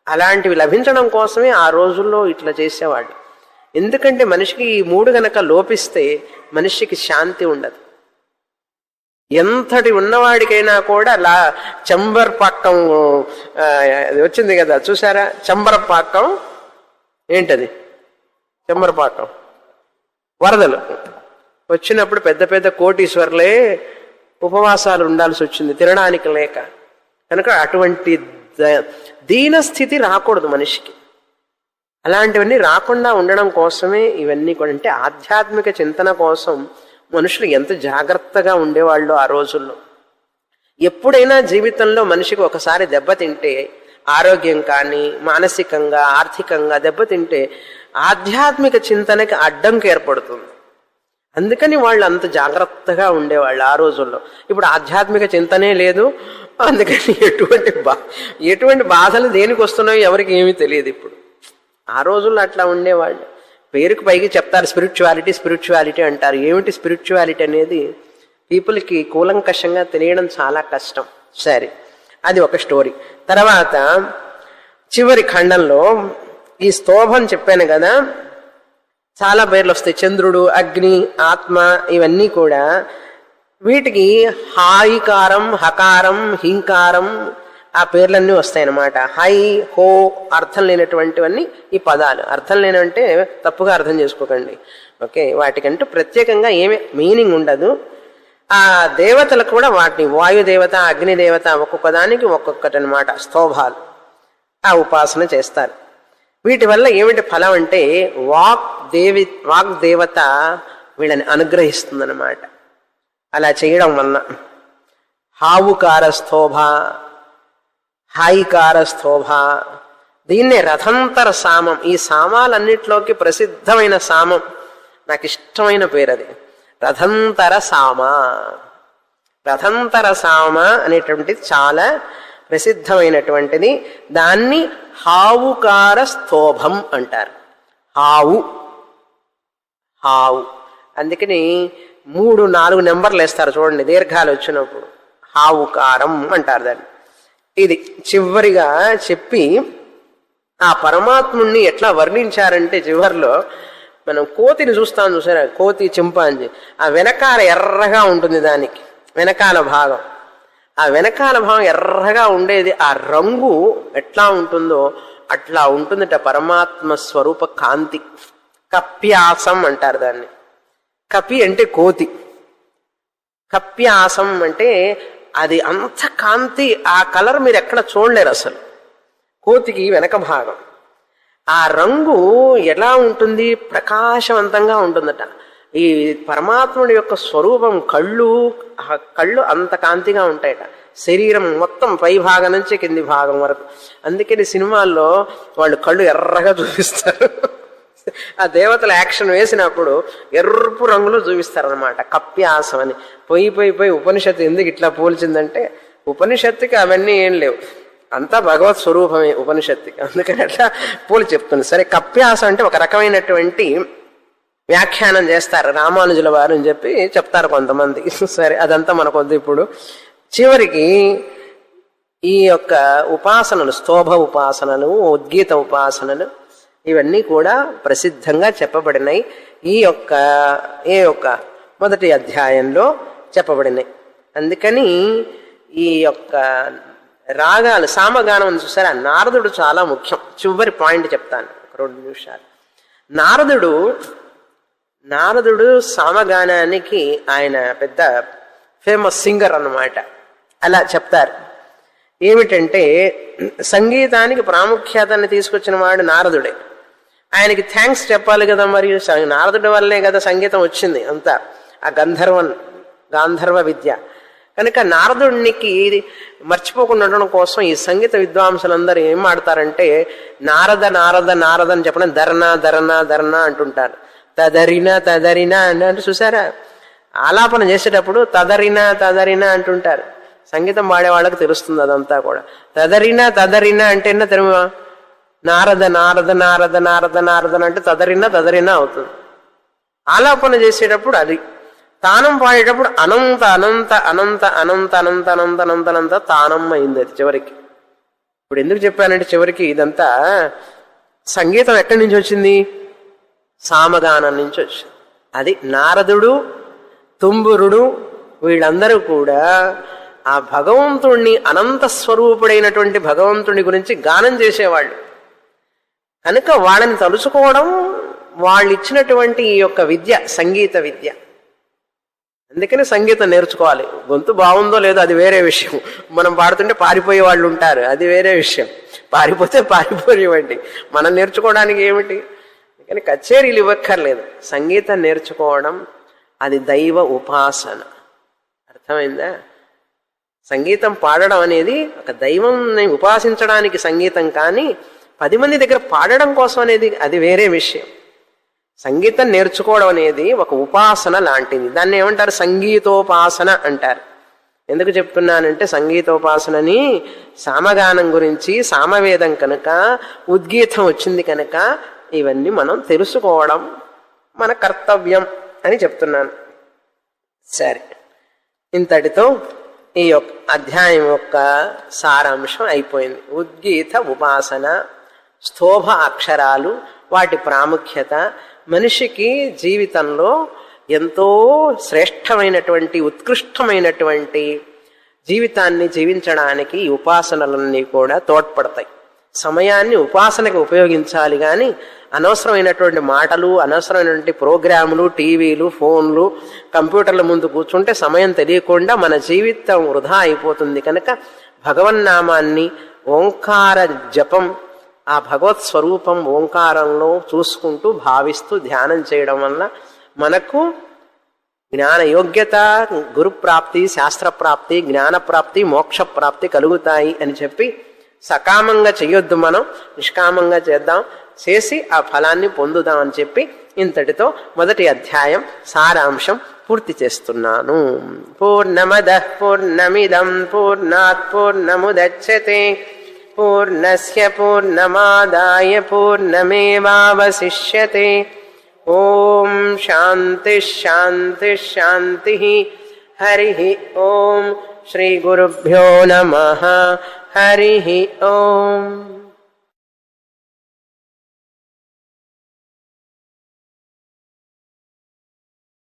అలాంటివి లభించడం కోసమే ఆ రోజుల్లో ఇట్లా చేసేవాడు. ఎందుకంటే మనిషికి ఈ 3 గనక లోపిస్తే మనిషికి శాంతి ఉండదు. ఎంతటి ఉన్నవాడికైనా కూడా చెంబర్పాక్కం వచ్చింది కదా, చూసారా? చెంబరపాక్కం ఏంటది? చెంబరపాక్కం వరదలు వచ్చినప్పుడు పెద్ద పెద్ద కోటీశ్వర్లే ఉపవాసాలు ఉండాల్సి వచ్చింది తినడానికి లేక. కనుక అటువంటి దీనస్థితి రాకూడదు మనిషికి. అలాంటివన్నీ రాకుండా ఉండడం కోసమే ఇవన్నీ కూడా. అంటే ఆధ్యాత్మిక చింతన కోసం మనుషులు ఎంత జాగ్రత్తగా ఉండేవాళ్ళు ఆ రోజుల్లో. ఎప్పుడైనా జీవితంలో మనిషికి ఒకసారి దెబ్బతింటే, ఆరోగ్యం కానీ మానసికంగా ఆర్థికంగా దెబ్బతింటే ఆధ్యాత్మిక చింతనకి అడ్డంకి ఏర్పడుతుంది. అందుకని వాళ్ళు అంత జాగ్రత్తగా ఉండేవాళ్ళు ఆ రోజుల్లో. ఇప్పుడు ఆధ్యాత్మిక చింతనే లేదు. అందుకని ఎటువంటి బాధలు దేనికి వస్తున్నాయో ఎవరికి ఏమీ తెలియదు ఇప్పుడు. ఆ రోజుల్లో అట్లా ఉండేవాళ్ళు. పేరుకు పైకి చెప్తారు స్పిరిచువాలిటీ స్పిరిచువాలిటీ అంటారు. ఏమిటి స్పిరిచువాలిటీ అనేది పీపుల్కి కూలంకషంగా తెలియడం చాలా కష్టం. సరే, అది ఒక స్టోరీ. తర్వాత చివరి ఖండంలో ఈ స్తోభం చెప్పాను కదా, చాలా పేర్లు వస్తాయి. చంద్రుడు, అగ్ని, ఆత్మ, ఇవన్నీ కూడా వీటికి హాయికారం, హకారం, హింకారం ఆ పేర్లన్నీ వస్తాయన్నమాట. హై, హో అర్థం లేనటువంటివన్నీ ఈ పదాలు. అర్థం లేనంటే తప్పుగా అర్థం చేసుకోకండి. ఓకే, వాటికంటూ ప్రత్యేకంగా ఏమి మీనింగ్ ఉండదు. ఆ దేవతలకు కూడా వాటిని వాయుదేవత, అగ్నిదేవత ఒక్కొక్క దానికి ఒక్కొక్కటి అనమాట స్తోభాలు. ఆ ఉపాసన చేస్తారు. వీటి వల్ల ఏమిటి ఫలం అంటే వాగ్దేవత వీళ్ళని అనుగ్రహిస్తుందన్నమాట. అలా చేయడం వలన హావుకార స్తోభ, హాయికార స్తోభ, దీన్నే రథంతర సామం. ఈ సామాలన్నిట్లోకి ప్రసిద్ధమైన సామం, నాకు ఇష్టమైన పేరు అది, రథంతర సామ. రథంతర సామ అనేటువంటిది చాలా ప్రసిద్ధమైనటువంటిది. దాన్ని హావుకార స్తోభం అంటారు. హావు అందుకని 3, 4 నెంబర్లు వేస్తారు చూడండి దీర్ఘాలు వచ్చినప్పుడు. హావుకారం అంటారు దాన్ని. ఇది చివరిగా చెప్పి ఆ పరమాత్ముణ్ణి ఎట్లా వర్ణించారంటే, చివరిలో మనం కోతిని చూస్తాం చూసారా, కోతి, చింపాంజీ, ఆ వెనకాల ఎర్రగా ఉంటుంది. దానికి వెనకాల భాగం, ఆ వెనకాల భాగం ఎర్రగా ఉండేది. ఆ రంగు ఎట్లా ఉంటుందో అట్లా ఉంటుందట పరమాత్మ స్వరూప కాంతి. కప్యాసం అంటారు దాన్ని. కపి అంటే కోతి, కప్యాసం అంటే అది అంత కాంతి. ఆ కలర్ మీరు ఎక్కడ చూడలేరు అసలు. కోతికి వెనక భాగం ఆ రంగు ఎలా ఉంటుంది, ప్రకాశవంతంగా ఉంటుందట. ఈ పరమాత్ముడి యొక్క స్వరూపం కళ్ళు అంత కాంతిగా ఉంటాయట. శరీరం మొత్తం పై భాగం నుంచి కింది భాగం వరకు. అందుకని సినిమాల్లో వాళ్ళు కళ్ళు ఎర్రగా చూపిస్తారు. ఆ దేవతల యాక్షన్ వేసినప్పుడు ఎర్రపు రంగులో చూపిస్తారనమాట. కప్యాసం అని. పోయి ఉపనిషత్తు ఎందుకు ఇట్లా పోల్చిందంటే, ఉపనిషత్తుకి అవన్నీ ఏం లేవు, అంతా భగవత్ స్వరూపమే ఉపనిషత్తుకి. అందుకని అట్లా పోలి చెప్తుంది. సరే, కప్యాసం అంటే ఒక రకమైనటువంటి వ్యాఖ్యానం చేస్తారు రామానుజుల వారు అని చెప్పి చెప్తారు కొంతమంది. సరే, అదంతా మనకొద్దు ఇప్పుడు. చివరికి ఈ యొక్క ఉపాసనలు, స్తోభ ఉపాసనలు, ఉద్గీత ఉపాసనలు, ఇవన్నీ కూడా ప్రసిద్ధంగా చెప్పబడినాయి. ఈ యొక్క మొదటి అధ్యాయంలో చెప్పబడినాయి. అందుకని ఈ యొక్క రాగాలు, సామగానం చూసారా, నారదుడు చాలా ముఖ్యం. చివరి పాయింట్ చెప్తాను, 2 నిమిషాలు. నారదుడు సామగానానికి ఆయన పెద్ద ఫేమస్ సింగర్ అన్నమాట. అలా చెప్తారు. ఏమిటంటే, సంగీతానికి ప్రాముఖ్యతని తీసుకొచ్చిన వాడు నారదుడే. ఆయనకి థ్యాంక్స్ చెప్పాలి కదా. మరి నారదుడి వల్లే కదా సంగీతం వచ్చింది అంతా, ఆ గాంధర్వ విద్య. కనుక నారదుడికి మర్చిపోకుండా ఉండడం కోసం ఈ సంగీత విద్వాంసులందరూ ఏం ఆడతారంటే, నారద నారద నారద అని చెప్పడం ధర్నా ధర్నా ధర్నా అంటుంటారు. తదరినా తదరినా అంటే చూసారా, ఆలాపన చేసేటప్పుడు తదరినా తదరినా అంటుంటారు. సంగీతం పాడే వాళ్ళకి తెలుస్తుంది అదంతా కూడా. తదరినా తదరినా అంటే తెలుమా? నారద నారద నారద నారద నారదన్ అంటే తదరినా తదరినా అవుతుంది. ఆలాపన చేసేటప్పుడు అది. తానం పాడేటప్పుడు అనంత అనంత అనంత అనంత అనంత అనంత అనంత అనంత తానం అయింది అది చివరికి. ఇప్పుడు ఎందుకు చెప్పానంటే చివరికి ఇదంతా సంగీతం ఎక్కడి నుంచి వచ్చింది? సామగానం నుంచి వచ్చింది. అది నారదుడు, తుంబురుడు వీళ్ళందరూ కూడా ఆ భగవంతుణ్ణి, అనంత స్వరూపుడైనటువంటి భగవంతుని గురించి గానం చేసేవాళ్ళు కనుక వాళ్ళని తలుచుకోవడం వాళ్ళు ఇచ్చినటువంటి ఈ యొక్క విద్య, సంగీత విద్య. అందుకని సంగీతం నేర్చుకోవాలి. గొంతు బాగుందో లేదో అది వేరే విషయం. మనం పాడుతుంటే పారిపోయే వాళ్ళు ఉంటారు, అది వేరే విషయం. పారిపోతే పారిపోనివ్వండి, మనం నేర్చుకోవడానికి ఏమిటి? కానీ కచేరీలు ఇవ్వక్కర్లేదు. సంగీతం నేర్చుకోవడం అది దైవ ఉపాసన. అర్థమైందా? సంగీతం పాడడం అనేది ఒక దైవంని ఉపాసించడానికి సంగీతం, కానీ 10 మంది దగ్గర పాడడం కోసం అనేది అది వేరే విషయం. సంగీతం నేర్చుకోవడం అనేది ఒక ఉపాసన లాంటిది. దాన్ని ఏమంటారు? సంగీతోపాసన అంటారు. ఎందుకు చెప్తున్నానంటే సంగీతోపాసనని సామగానం గురించి, సామవేదం కనుక, ఉద్గీతం వచ్చింది కనుక ఇవన్నీ మనం తెలుసుకోవడం మన కర్తవ్యం అని చెప్తున్నాను. సరే, ఇంతటితో ఈ యొక్క అధ్యాయం యొక్క సారాంశం అయిపోయింది. ఉద్గీత ఉపాసన, స్థోభ అక్షరాలు, వాటి ప్రాముఖ్యత, మనిషికి జీవితంలో ఎంతో శ్రేష్టమైనటువంటి, ఉత్కృష్టమైనటువంటి జీవితాన్ని జీవించడానికి ఈ ఉపాసనలన్నీ కూడా తోడ్పడతాయి. సమయాన్ని ఉపాసనకి ఉపయోగించాలి, కానీ అనవసరమైనటువంటి మాటలు, అనవసరమైనటువంటి ప్రోగ్రాములు, టీవీలు, ఫోన్లు, కంప్యూటర్ల ముందు కూర్చుంటే సమయం తెలియకుండా మన జీవితం వృధా అయిపోతుంది. కనుక భగవన్నామాన్ని, ఓంకార జపం, ఆ భగవత్ స్వరూపం ఓంకారంలో చూసుకుంటూ భావిస్తూ ధ్యానం చేయడం వల్ల మనకు జ్ఞాన యోగ్యత, గురుప్రాప్తి, శాస్త్రప్రాప్తి, జ్ఞానప్రాప్తి, మోక్షప్రాప్తి కలుగుతాయి అని చెప్పి సకామంగా చెయ్యొద్దు, మనం నిష్కామంగా చేద్దాం, చేసి ఆ ఫలాన్ని పొందుదాం అని చెప్పి ఇంతటితో మొదటి అధ్యాయం సారాంశం పూర్తి చేస్తున్నాను. పూర్ణమదః పూర్ణమిదం పూర్ణాత్ పూర్ణముదచ్యతే పూర్ణస్య పూర్ణమాదాయ పూర్ణమేవావశిష్యతే. ఓం శాంతి శాంతి శాంతి. హరి ఓం. శ్రీ గురుభ్యో నమః. హరి ఓం.